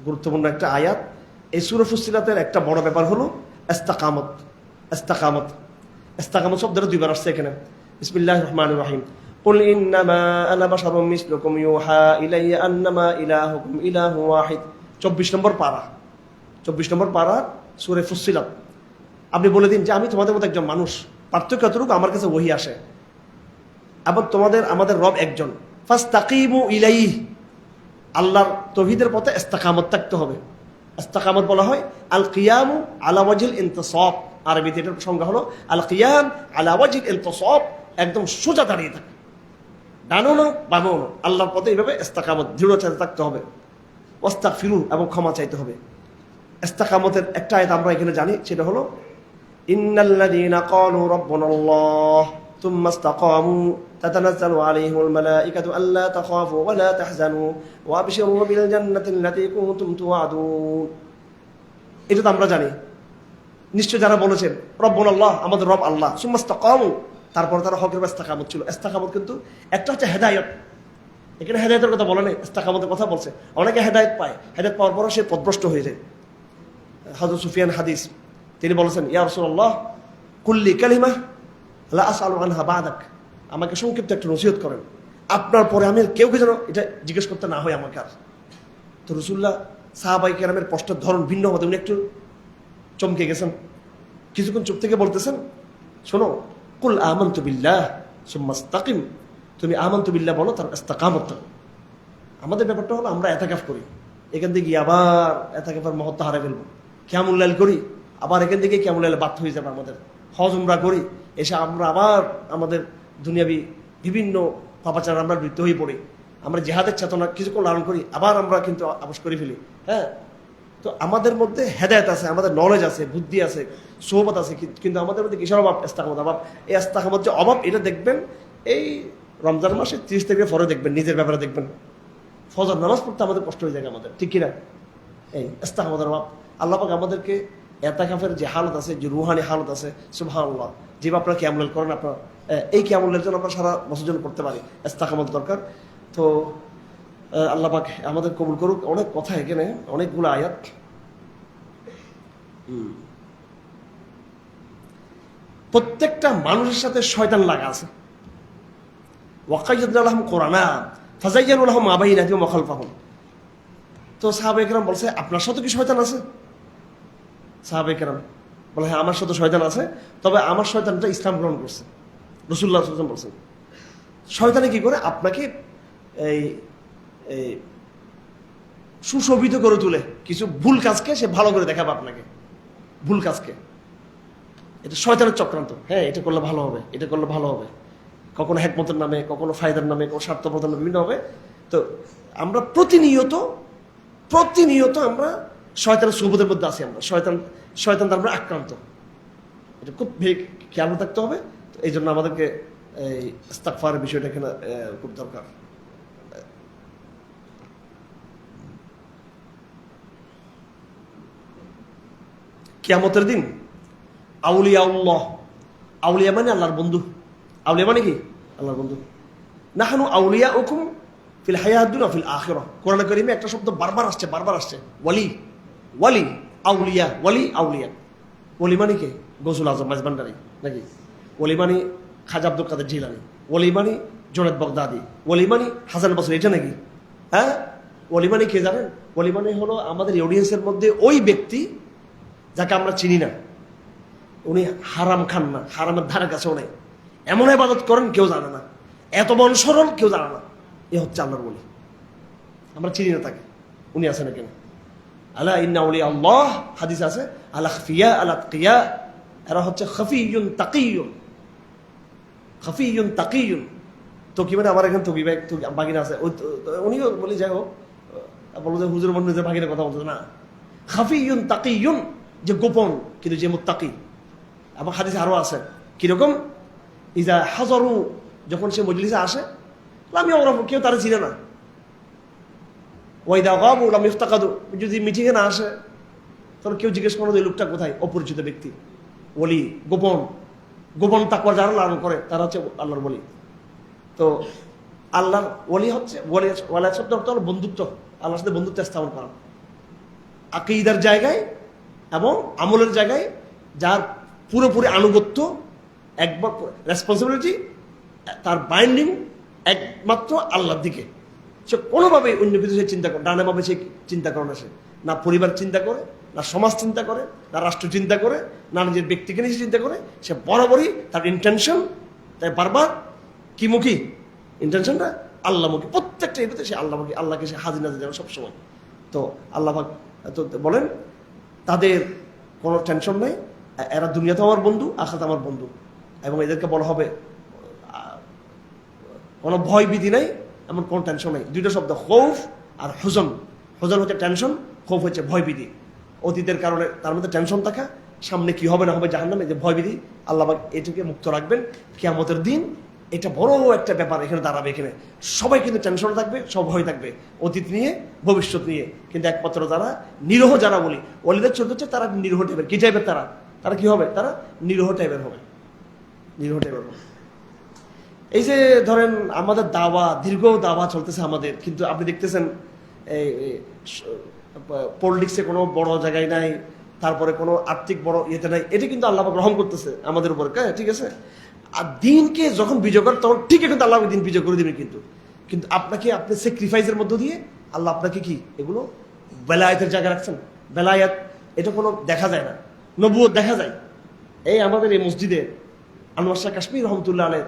গুরুত্বপূর্ণ একটা আয়াত। এই সূরা ফুসসিলাতের একটা বড় ব্যাপার হলো ইস্তিকামত। ইস্তিকামত ইস্তিকামত শব্দটা দুইবার আসছে এখানে। বিসমিল্লাহির রহমানির রহিম। কুল ইন্নামা আনা বাশারুম মিসলুকুম ইউহা ইলাইয়া আন্নামা ইলাহুকুম ইলাহু ওয়াহিদ। 24 নম্বর পারা, 24 নম্বর পারা সূরা ফুসসিলাত। আপনি বলে দিন যে আমি তোমাদের মতো একজন মানুষ, পার্থক্য এতটুকু আমার কাছে ওহী আসে, এবং আমাদের রব একজন। ফাস্তাকিমু ইলাইহি, আল্লাহর তাওহীদের পথে ইস্তিকামত থাকতে হবে। ইস্তিকামত বলা হয় আল কিয়ামু আলা ওয়াজহিল ইনতিসাব। আরবিতে এটার সংজ্ঞা হলো আল কিয়াম আলা ওয়াজহিল ইনতিসাব, একদম সোজা দাঁড়িয়ে থাকে, ডানো না বামও না, আল্লাহর পথে এইভাবে ইস্তিকামত দৃঢ়তায় থাকতে হবে। ওয়াস্তাগফিরু, এবং ক্ষমা চাইতে হবে। ইস্তিকামতের একটা আয়াত আমরা এখানে জানি, সেটা হলো ইন্নাল্লাযীনা ক্বালু রাব্বুনাল্লাহ ثم استقاموا تتنزل عليهم الملائكة ألا تخافوا ولا تحزنوا وأبشروا بالجنة التي كنتم توعدون। এটা তো আমরা জানি। নিশ্চয় যারা বলেছেন রব্বুনাল্লাহ, আমাদের রব আল্লাহ, সুম্মা ইসতাকামু, তারপর তারা হকের ইস্তিকামত ছিল। ইস্তিকামত কিন্তু একটা হচ্ছে হেদায়েত, এখানে হেদায়েতের কথা বলে নেই, ইস্তিকামতের কথা বলছে। অনেকে হেদায়েত পায়, হেদায়েত পাওয়ার পর সে পথভ্রষ্ট হয়ে যায়। হযরত সুফিয়ান হাদিস, তিনি বলেছেন ইয়া রাসূলুল্লাহ কুল্লি কালিমা লা আসআলু আনহা বা'দাক, আমাকে সংক্ষিপ্ত একটা নসিহত করেন, আপনার পরে আমি কেউকে যেন এটা জিজ্ঞেস করতে না হয় আমাকে আর। তো রাসূলুল্লাহ সাহাবায়ে কেরামের প্রশ্নের ধরন ভিন্ন হতে উনি একটু চমকে গেছেন, কিছুক্ষণ চুপ থেকে বলতেছেন শোনো, কুল আমানতু বিল্লাহ সুম্মা ইসতাকিম, তুমি আমানতু বিল্লাহ বলো, তার ইস্তিকামত করো। আমাদের ব্যাপারটা হলো আমরা এতেকাফ করি, এখান থেকে গিয়ে আবার এতেকাফের মহত্ব হারিয়ে ফেলবো। কিয়ামুল লাইল করি, আবার এখান থেকে কিয়ামুল লাইলে বাধ্য হয়ে যাবে আমাদের। হজ উমরা করি, এসে আমরা আবার আমাদের দুনিয়াবি বিভিন্ন পাপাচার আমরা লিপ্ত হয়ে পড়ি। আমরা জিহাদের চেতনা কিছুক্ষণ লালন করি, আবার আমরা কিন্তু আপোষ করে ফেলি। হ্যাঁ, তো আমাদের মধ্যে হেদায়েত আছে, আমাদের নলেজ আছে, বুদ্ধি আছে, সোহবত আছে, কিন্তু আমাদের মধ্যে কিসের অভাব? ইস্তিকামত অভাব। এই ইস্তিকামত যে অভাব, এটা দেখবেন এই রমজান মাসে 30 তারিখের পরে দেখবেন, নিজের ব্যাপারে দেখবেন ফজর নামাজ পড়তে আমাদের কষ্ট হয়ে যায় আমাদের, ঠিক কিনা? এই ইস্তিকামতের অভাব। আল্লাহ পাক আমাদেরকে এতেকাফের যে হালত আছে, যে রুহানি হালত আছে, সুবহানাল্লাহ, যেভাবে আপনারা কিয়ামুল লাইল করেন, আপনারা এই কিয়ামুল লাইল যেন আমরা সারা বছর জন্য করতে পারি, ইস্তিকামত দরকার। তো আল্লাহ পাক আমাদের কবুল করুক। অনেক কথা এখানে, অনেকগুলো আয়াত। প্রত্যেকটা মানুষের সাথে শয়তান লাগা আছে। ওয়াকাইয়াদনা লাহুম কুরানা ফাযায়্যানু লাহুম মা বাইনাহুম ওয়া খালফাহুম। তো সাহাবায়ে কেরাম বলছে আপনার সাথে কি শয়তান আছে? সাহাবায়ে কেরাম বলে হ্যাঁ, আমার সাথে শয়তান আছে, তবে আমার শয়তানটা ইসলাম গ্রহণ করছে। রাসূলুল্লাহ সাল্লাল্লাহু আলাইহি ওয়াসাল্লাম বলছেন শয়তানে কি করে আপনাকে এই সুশোভিত করে তুলে, কিছু ভুল কাজকে সে ভালো করে দেখাবে আপনাকে, ভুল কাজকে। এটা শয়তানের চক্রান্ত। হ্যাঁ, এটা করলে ভালো হবে, এটা করলে ভালো হবে, কখনো হেকমতের নামে, কখনো ফায়দার নামে, কখনো স্বার্থপরতার নামে বিভিন্ন হবে। তো আমরা প্রতিনিয়ত আমরা শয়তানের সুবুতের মধ্যে আছি। আমরা শয়তান আমরা আক্রান্ত, এটা খুব খেয়াল থাকতে হবে। তো এই জন্য আমাদেরকে এই ইস্তিগফারের বিষয়টা এখানে খুব দরকার। কিয়ামতের দিন আউলিয়াউল্লাহ, আউলিয়া মানে আল্লাহর বন্ধু। আউলিয়া মানে কি? আল্লাহর বন্ধু। নাহনু আউলিয়াউকুম ফিল হায়াতিদ দুনিয়া ফিল আখিরাহ। কোরআন কারীমে একটা শব্দ বারবার আসছে, ওয়ালি, ওয়ালি, আউলিয়া, ওয়ালি, আউলিয়া। ওলি মানে কি? গৌসুল আজম মাঝবান্ডারি নাকি? ওলি মানে খাজা আব্দুল কাদের জিলানী, ওলি মানে জুনায়েদ বাগদাদি, ওলি মানে হাসান বসরি, এটা নাকি? হ্যাঁ, ওলি মানে কে জানেন? ওলি মানে হলো আমাদের অডিয়েন্সের মধ্যে ওই ব্যক্তি যাকে আমরা চিনি না, উনি হারাম খান না, হারামের ধারে কাছেও নেই, এমন ইবাদত করেন কেউ জানে না, এত বড় সরল কেউ জানে না, এ হচ্ছে আল্লাহর ওলি। আমরা চিনি না তাকে, উনি আছেন কেন? আলা ইন্না আউলিয়া আল্লাহ, হাদিস আছে, আলা খাফিয়া আলা তাকিয়া, এরা হচ্ছে খাফিয়ুন তাকিয়ুন, খাফিয়ুন তাকিয়ুন। তো কি মানে আমার এখানে তো বিবেক তো বাগিনা আছে, উনিও বলি যাই হোক, বলো যে হুজুর মনে যে বাগিনা কথা বলতে না, খাফিয়ুন তাকিয়ুন, যে গোপন কিন্তু যে মুত্তাকি। আবার হাদিসে আরো আছে কিরকম, ইজা হাজারু, যখন সে মজলিসে আসে, লাম ইয়ারাফু, কেউ তারা চিনে না। ওয়াইদা গাবু লাম ইফতাকাদু, যদি মিটিংয়ে না আসে তখন কেউ জিজ্ঞেস করলো এই লোকটা কোথায়, অপরিচিত ব্যক্তি, ওলি, গোপন গোপন তাকওয়া যারা লালন করে তারা হচ্ছে আল্লাহর ওলি। তো আল্লাহর ওলি হচ্ছে ওয়ালা শব্দ অর্থ হলো বন্ধুত্ব, আল্লাহর সাথে বন্ধুত্ব স্থাপন করা আকীদার জায়গায় এবং আমলের জায়গায়, যার পুরোপুরি আনুগত্য, একবার রেসপন্সিবিলিটি, তার বাইন্ডিং একমাত্র আল্লাহর দিকে। সে কোনোভাবেই অন্য কিছু সে চিন্তা করে, ডানেভাবে সে চিন্তা করে না, সে না পরিবার চিন্তা করে, না সমাজ চিন্তা করে, না রাষ্ট্র চিন্তা করে, না নিজের ব্যক্তিকে নিয়ে চিন্তা করে। সে বরাবরই তার ইন্টেনশন, তাই বারবার কি মুখী ইন্টেনশনটা আল্লাহমুখী, প্রত্যেকটা এটাতে সে আল্লাহমুখী, আল্লাহকে সে হাজির নাজির যাবে সবসময়। তো আল্লাহ তো বলেন তাদের কোনো টেনশন নেই, এরা দুনিয়াতে আমার বন্ধু, আখিরাতে আমার বন্ধু, এবং এদেরকে বলা হবে কোনো ভয় ভীতি নেই, এমন কোনো টেনশন নেই। দুইটা শব্দ, খৌফ আর হুজন। হুজন হচ্ছে টেনশন, খৌফ হচ্ছে ভয় ভীতি। অতীতের কারণে তার মধ্যে টেনশন থাকা, সামনে কি হবে না হবে জাহান্নামে, যে ভয় ভীতি, আল্লাহ এটাকে মুক্ত রাখবেন কিয়ামতের দিন। এটা বড় একটা ব্যাপার এখানে দাঁড়াবে। এখানে সবাই কিন্তু টেনশন থাকবে, সব ভয় থাকবে অতীত নিয়ে, ভবিষ্যৎ নিয়ে, কিন্তু একমাত্র যারা নিরহ, যারা বলি ওলিদের চরিত্র হচ্ছে তারা নিরহ টাইপের। কি টাইপের তারা কি হবে? তারা নিরহ টাইপের হবে, নিরহ টাইপের হবে। এই যে ধরেন আমাদের দাওয়া, দীর্ঘ দাওয়া চলতেছে আমাদের, কিন্তু আপনি দেখতেছেন এই পলিটিক্সে কোনো বড় জায়গায় নাই, তারপরে কোনো আর্থিক বড় ইয়েতে নাই, এটা কিন্তু আল্লাহ গ্রহণ করতেছে আমাদের উপর, ঠিক আছে? আর দিনকে যখন বিজয় করেন তখন ঠিক কিন্তু আল্লাহ দিন বিজয় করে দিবেন, কিন্তু আপনাকে আপনি স্যাক্রিফাইসের মধ্য দিয়ে আল্লাহ আপনাকে কি এগুলো বেলায়েতের জায়গায় রাখছেন। বেলায়েত এটা কোনো দেখা যায় না, নবুয়ত দেখা যায়। এই আমাদের এই মসজিদে আনোয়ার শাহ কাশ্মীর রহমতুল্লাহ আলের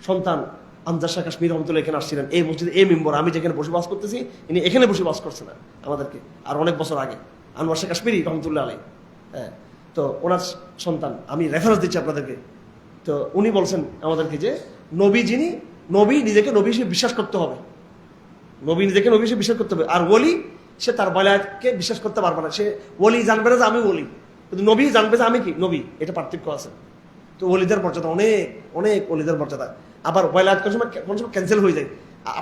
সন্তান আমজাদ শাহ কাশ্মীর রহমতুল্লাহ এখানে আসছিলেন। এই মসজিদে এই মেম্বর, আমি যেখানে বসবাস করতেছি, ইনি এখানে বসবাস করছেন আমাদেরকে, আর অনেক বছর আগে আনোয়ার শাহ কাশ্মীরি রহমতুল্লাহ আলাই। হ্যাঁ, তো ওনার সন্তান, আমি রেফারেন্স দিচ্ছি আপনাদেরকে। তো উনি বলছেন আমাদেরকে যে নবী নিজেকে নবী হিসেবে বিশ্বাস করতে হবে, নবী নিজেকে নবী হিসেবে বিশ্বাস করতে হবে। আর ওলি সে তার বেলায়েতকে বিশ্বাস করতে পারবে না। সে ওলি জানবে না যে আমি ওলি, কিন্তু নবী জানবে যে আমি কি নবী, এটা পার্থক্য আছে। তো ওলিদের মর্যাদা অনেক অনেক, ওলিদের মর্যাদা। আবার বেলায়েত কোন সময় ক্যান্সেল হয়ে যায়।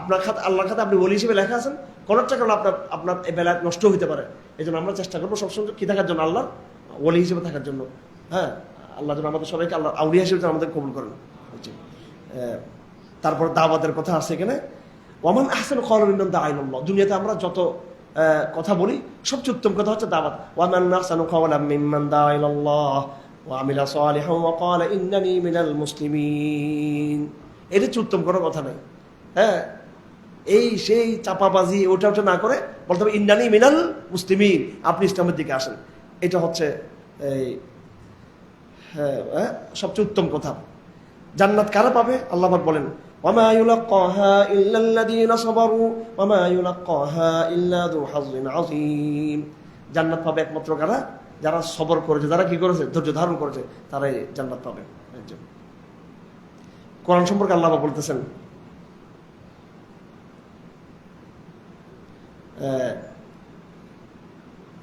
আপনার খাতে, আল্লাহর খাতে আপনি ওলি হিসেবে লেখা আছেন, কোনো একটা কারণে আপনার এই বেলায়েত নষ্ট হতে পারে। এই জন্য আমরা চেষ্টা করবো সবসময় কি থাকার জন্য, আল্লাহর ওলি হিসেবে থাকার জন্য। হ্যাঁ, আল্লাহ যেন আমাদের সবাইকে আল্লাহ আউলিয়া হিসেবে আমাদের কবুল করেন। তারপর দাওয়াতের কথা আছে এখানে, ওয়ামান আহসানু ক্বাওলান মিম্মান দাআ ইলাল্লাহ। দুনিয়াতে আমরা যত কথা বলি সবচেয়ে উত্তম কথা হচ্ছে দাওয়াত। ওয়ামান আহসানু ক্বাওলান মিম্মান দাআ ইলাল্লাহ ওয়া আমিলা সালিহান ওয়া ক্বালা ইন্নানী মিনাল মুসলিমিন। এটা হচ্ছে উত্তম কোনো কথা নাই। হ্যাঁ, এই সেই চাপাবাজি ওটা না করে বলতে হবে ইন্নানী মিনাল মুসলিমিন, আপনি ইসলামের দিকে আসেন। এটা হচ্ছে এই সবচেয়ে উত্তম কথা। জান্নাত কারা পাবে? আল্লাহ পাক বলেন, ওয়ামা ইউলাক্কাহা ইল্লাল্লাযীনা সাবারু ওয়ামা ইউলাক্কাহা ইল্লা যু হাযযিন আযীম। জান্নাত পাবে একমাত্র কারা? যারা সবর করেছে, যারা কি করেছে, ধৈর্য ধারণ করেছে, তারাই জান্নাত পাবে। কোরআন সম্পর্কে আল্লাহ পাক বলতেছেন,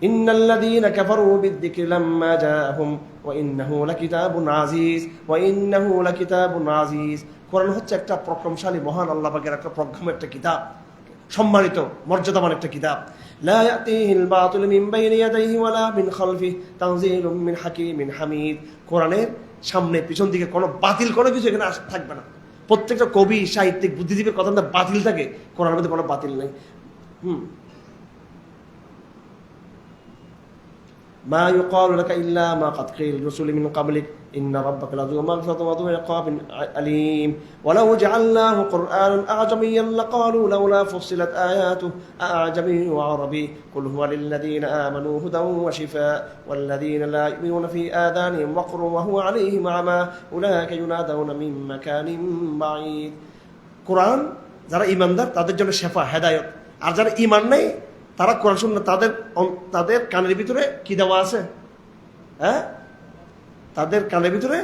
ইন্নাল্লাযীনা কাফারু বিয-যিকরি লাম্মা জাআহুম ওয়া ইন্নাহু লাকিতাবুন আযীজ ওয়া ইন্নাহু লাকিতাবুন আযীজ। কোরআন হচ্ছে একটা প্রক্রমশালী, মহান আল্লাহ পাকের একটা প্রজ্ঞম একটা কিতাব, সম্মানিত মর্যাদাবান একটা কিতাব। লা ইয়াতিহিল বাতিলু মিন বাইনি ইয়াদাইহি ওয়ালা মিন খালফিহি তানযীলুম মিন হাকীমিন হামিদ। কোরআনের সামনে পিছন দিকে কোনো বাতিল কোনো কিছু এখানে থাকবে না। প্রত্যেকটা কবি, সাহিত্যিক, বুদ্ধিজীবীর কথা মধ্যে বাতিল থাকে, কোরআনের মধ্যে কোনো বাতিল নেই। মা ইউকালু লাকা ইল্লা মা ক্বাদ কিলা লিররুসুলি মিন ক্বাবলিক ইন্না রাব্বাকা লাযু মাগফিরাতিন ওয়া যু ইকাবিন আলীম। ওয়ালাউ জাআলনাহু কুরআনান আ'জামিয়্যান লাকালু লাউলা ফুসিলাত আয়াতুহু আ'জামিয়্যুন ওয়া আরাবী কুল হুয়া লিল্লাযীনা আমানু হুদান ওয়া শিফাa'un ওয়াল্লাযীনা লা ইউমিনুনা ফী আযানিহিম ওয়াকরুন ওয়া হুয়া আলাইহিম আমা উলাইকা ইউনাদাউনা মিন মাকানিন বাঈদ। কোরআন যারা ঈমানদার তাদের জন্য শেফা, হেদায়েত। আর যারা ঈমান নাই তারা কোরআন শুনলে তাদের কানের ভিতরে কি দেওয়া আছে? হ্যাঁ, তাদের কানের ভিতরে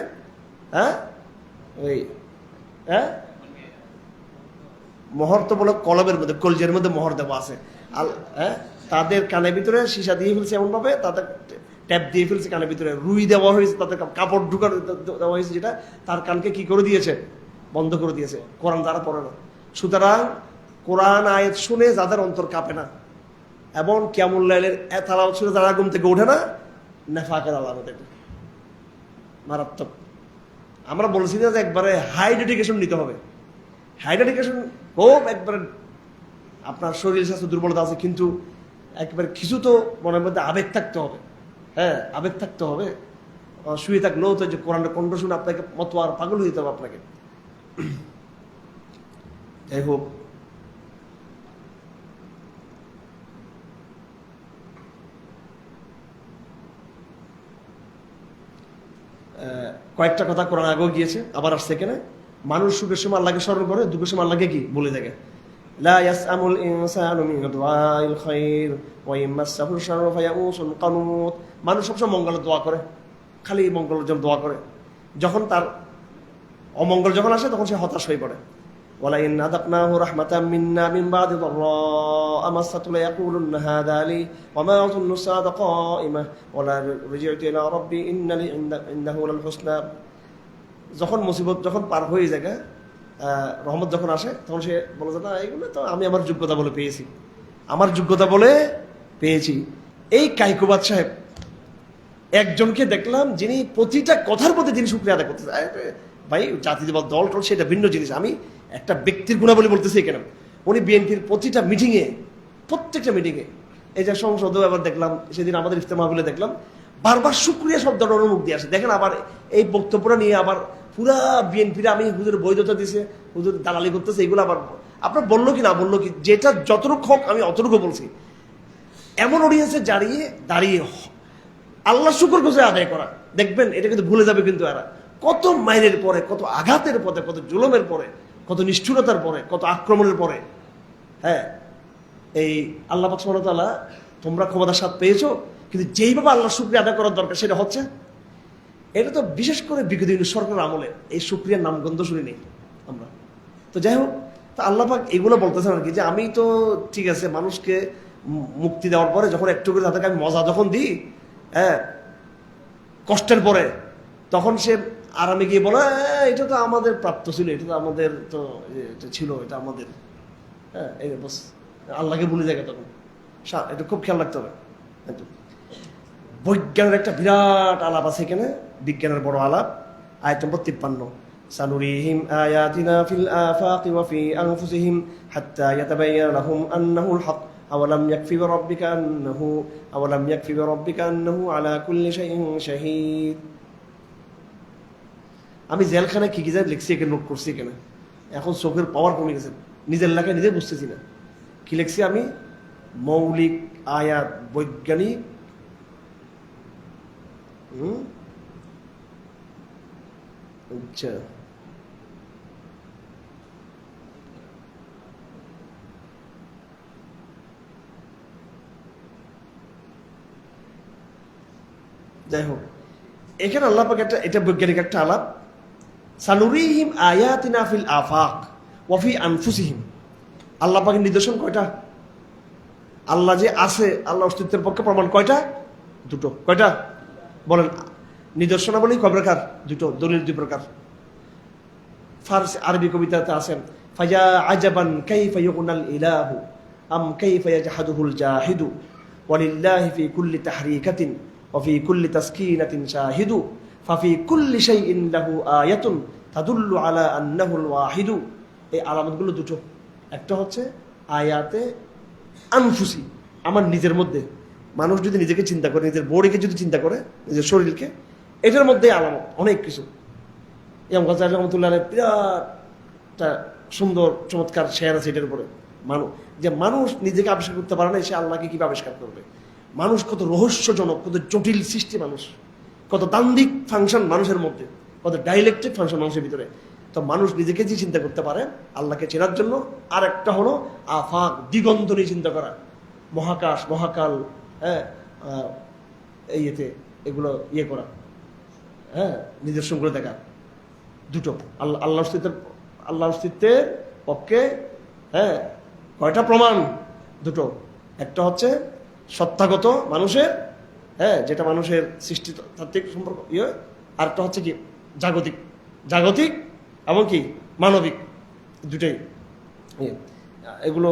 মোহর তো বলে কলমের মধ্যে, কলজের মধ্যে মোহর দেওয়া আছে। তাদের কানের ভিতরে সীসা দিয়ে ফেলছে, এমন ভাবে তাদের ট্যাপ দিয়ে ফেলছে কানের ভিতরে, রুই দেওয়া হয়েছে, তাদের কাপড় ঢুকা দেওয়া হয়েছে, যেটা তার কানকে কি করে দিয়েছে? বন্ধ করে দিয়েছে। কোরআন যারা পড়ে না, সুতরাং কোরআন আয়াত শুনে যাদের অন্তর কাঁপে না এবং কিয়ামুল লাইলের তালাওয়াত শুনে যারা ঘুম থেকে ওঠে না, নেফাকের আলামত, এটা মারাত্মক। আমরা বলছি না যে একবারে হাই ডেডিকেশন নিতে হবে, হাই ডেডিকেশন খুব একবারে আপনার শরীর স্বাস্থ্য দুর্বলতা আছে, কিন্তু একবারে কিছু তো মনের মধ্যে আবেগ থাকতে হবে। হ্যাঁ, আবেগ থাকতে হবে। শুয়ে থাকলেও তো যে কোরআনের কণ্ঠ শুনে আপনাকে মতো আর পাগল হইতে হবে আপনাকে। যাই হোক, কয়েকটা কথা কোরআন আগেও গিয়েছে, আবার আসছে এখানে। মানুষ সুখের সময় আল্লাহকে স্মরণ করে, দুঃখের সময় আল্লাহকে কি বলে থাকে, লা ইয়াসআমুল ইনসানু মিন দুআইল খায়র ওয়া ইমাসসাহু শাররু ফায়াউসুন কানুত। মানুষ সবসময় মঙ্গলের দোয়া করে, খালি মঙ্গলের জন্য দোয়া করে। যখন তার অমঙ্গল যখন আসে তখন সে হতাশ হয়ে পড়ে। ওয়ালা ইন আযাকনাহু রাহমাতাম মিন্না মিন বাদি দাররা মাসাতু লা ইয়াকুলুন্না হাযা লি ওয়া মা আযুন্নু সাআতা কাইমা ওয়া লা রাজি'তু ইলা রাব্বি ইন্নালি ইন্নাহু লাল হুসনা। যখন মুসিবত যখন পার হয়ে যায়, রহমত যখন আসে, তখন সে বলে যে না, এগুলো তো আমি আমার যোগ্যতা বলে পেয়েছি, আমার যোগ্যতা বলে পেয়েছি। এই কাইকুবাদ সাহেব একজনকে দেখলাম যিনি প্রতিটা কথার প্রতি তিনি শুকরিয়া আদায় করতে চায়। ভাই জাতি বা দল টল সেটা ভিন্ন জিনিস, আমি একটা ব্যক্তির গুণাবলী বলতেছি কেন। উনি বিএনপির প্রতিটা মিটিংয়ে, প্রত্যেকটা মিটিংয়ে, এই যে সংসদেও আবার দেখলাম, সেদিন আমাদের ইফতার মাহফিলে দেখলাম, বারবার শুকরিয়া শব্দটা ওনার মুখ দিয়ে আসে। দেখেন আবার এই বক্তব্যটা নিয়ে আবার পুরা বিএনপির আমি হুজুর বৈধতা দিছে, হুজুর দালালি করতেছে, এগুলো আবার আপনার বললো কি না বললো কি, যেটা যতটুকু হোক আমি অতটুকু বলছি। এমন অডিয়েন্সে দাঁড়িয়ে আল্লাহ শুকর গুজে আদায় করা, দেখবেন এটা কিন্তু ভুলে যাবে কিন্তু এরা। কত মাইলের পরে, কত আঘাতের পরে, কত জুলুমের পরে, কত নিষ্ঠুরতার পরে, কত আক্রমণের পরে, হ্যাঁ, এই আল্লাহ পাক সুবহানাহু ওয়া তাআলা তোমরা ক্ষমতার স্বাদ পেয়েছো, কিন্তু যেইভাবে আল্লাহ শুকরিয়া আদায় করার দরকার সেটা হচ্ছে। এটা তো বিশেষ করে বিগত সরকার আমলে এই শুকরিয়ার নামগন্ধ শুনি নেই আমরা। তো যাই হোক, তা আল্লাহ পাক এগুলো বলতেছেন আর কি, যে আমি তো ঠিক আছে মানুষকে মুক্তি দেওয়ার পরে যখন একটু করে তাদেরকে আমি মজা যখন দিই, হ্যাঁ, কষ্টের পরে, তখন সে আরামে গিয়ে বলে এটা তো আমাদের প্রাপ্ত ছিল, এটা তো আমাদের তো এটা ছিল, এটা আমাদের, হ্যাঁ, এই বস আল্লাহকে ভুলে যায় তখন। এটা খুব খেয়াল রাখতে হবে। বৈজ্ঞানের একটা বিরাট আলাপ আছে এখানে, বিজ্ঞানের বড় আলাপ। আয়াত নম্বর 53, সানুরিহিম আয়াতিনা ফিল আফাকি ওয়া ফি আনফুসিহিম হাত্তা ইয়াতাবায়্যানা লাহুম আন্নাহুল হক আওয়ালাম ইয়াকফি বিরাব্বিকা আন্নাহু আলা কুল্লি শাইইন শাহীদ। আমি জেলখানায় কি যা লিখছি এখানে নোট করছি এখানে, এখন চোখের পাওয়ার কমে গেছে, নিজের লেখায় নিজে বুঝতেছি না কি লিখছি আমি। মৌলিক আয়াত, বৈজ্ঞানিক, আচ্ছা, যাই হোক, এখানে আল্লাহ পাক এটা বৈজ্ঞানিক একটা আলাপ। সানুরিহিম আয়াতিনা ফিল আফাক ওয়া ফি আনফুসিহিম। আল্লাহ পাকের নিদর্শন কয়টা? আল্লাহ যে আছে, আল্লাহ অস্তিত্বের পক্ষে প্রমাণ কয়টা? দুটো। কয়টা বলেন? নিদর্শনাবলী কয় প্রকার? দুটো, দলিল দুই প্রকার। ফার্সি আরবি কবিতাতে আছেন, ফাজা আজাবান কাইফা ইউনাল ইলাহু আম কাইফা ইয়াজহাদুহুল জাহিদু ওয়ালিল্লাহি ফি কুল্লি তাহরিকাতিন ওয়া ফি কুল্লি তাসকিনাতিন শাহিদু ফাফি কুল্লি শাইইন লাহু আয়াতুন তাদুল্লু আলা আন্নাহুল ওয়াহিদু। এই আলামতগুলো দুটো। একটা হচ্ছে আয়াতে আনফুসি, আমার নিজের মধ্যে। মানুষ যদি নিজেকে চিন্তা করে, নিজের বডিকে যদি চিন্তা করে, নিজের শরীরকে, এটার মধ্যে আলামত অনেক কিছু। ইমাম গাজ্জালী রাহমাতুল্লাহ আলাইহি বিরাট সুন্দর চমৎকার শেয়ার আছে এটার উপরে। মানুষ নিজেকে আবিষ্কার করতে পারে না, সে আল্লাহকে কিভাবে আবিষ্কার করবে? মানুষ কত রহস্যজনক, কত জটিল সৃষ্টি, মানুষ কত তান্ত্রিক ফাংশন মানুষের মধ্যে, কত ডাইলেকট্রিক ফাংশন মানুষের ভিতরে। তো মানুষ নিজেকে যে চিন্তা করতে পারে আল্লাহকে চেনার জন্য, আর একটা হলো আফাক, দিগন্ত নিয়ে চিন্তা করা, মহাকাশ, মহাকাল, হ্যাঁ, এতে এগুলো করা, হ্যাঁ, নিদর্শন করে দেখা। দুটো। আল্লাহ অস্তিত্বের পক্ষে, হ্যাঁ, কয়টা প্রমাণ? দুটো। একটা হচ্ছে সত্তাগত মানুষের, হ্যাঁ, যেটা মানুষের সৃষ্টিতাত্ত্বিক সম্পর্ক আর একটা হচ্ছে কি জাগতিক এমনকি মানবিক, দুটাই। এগুলো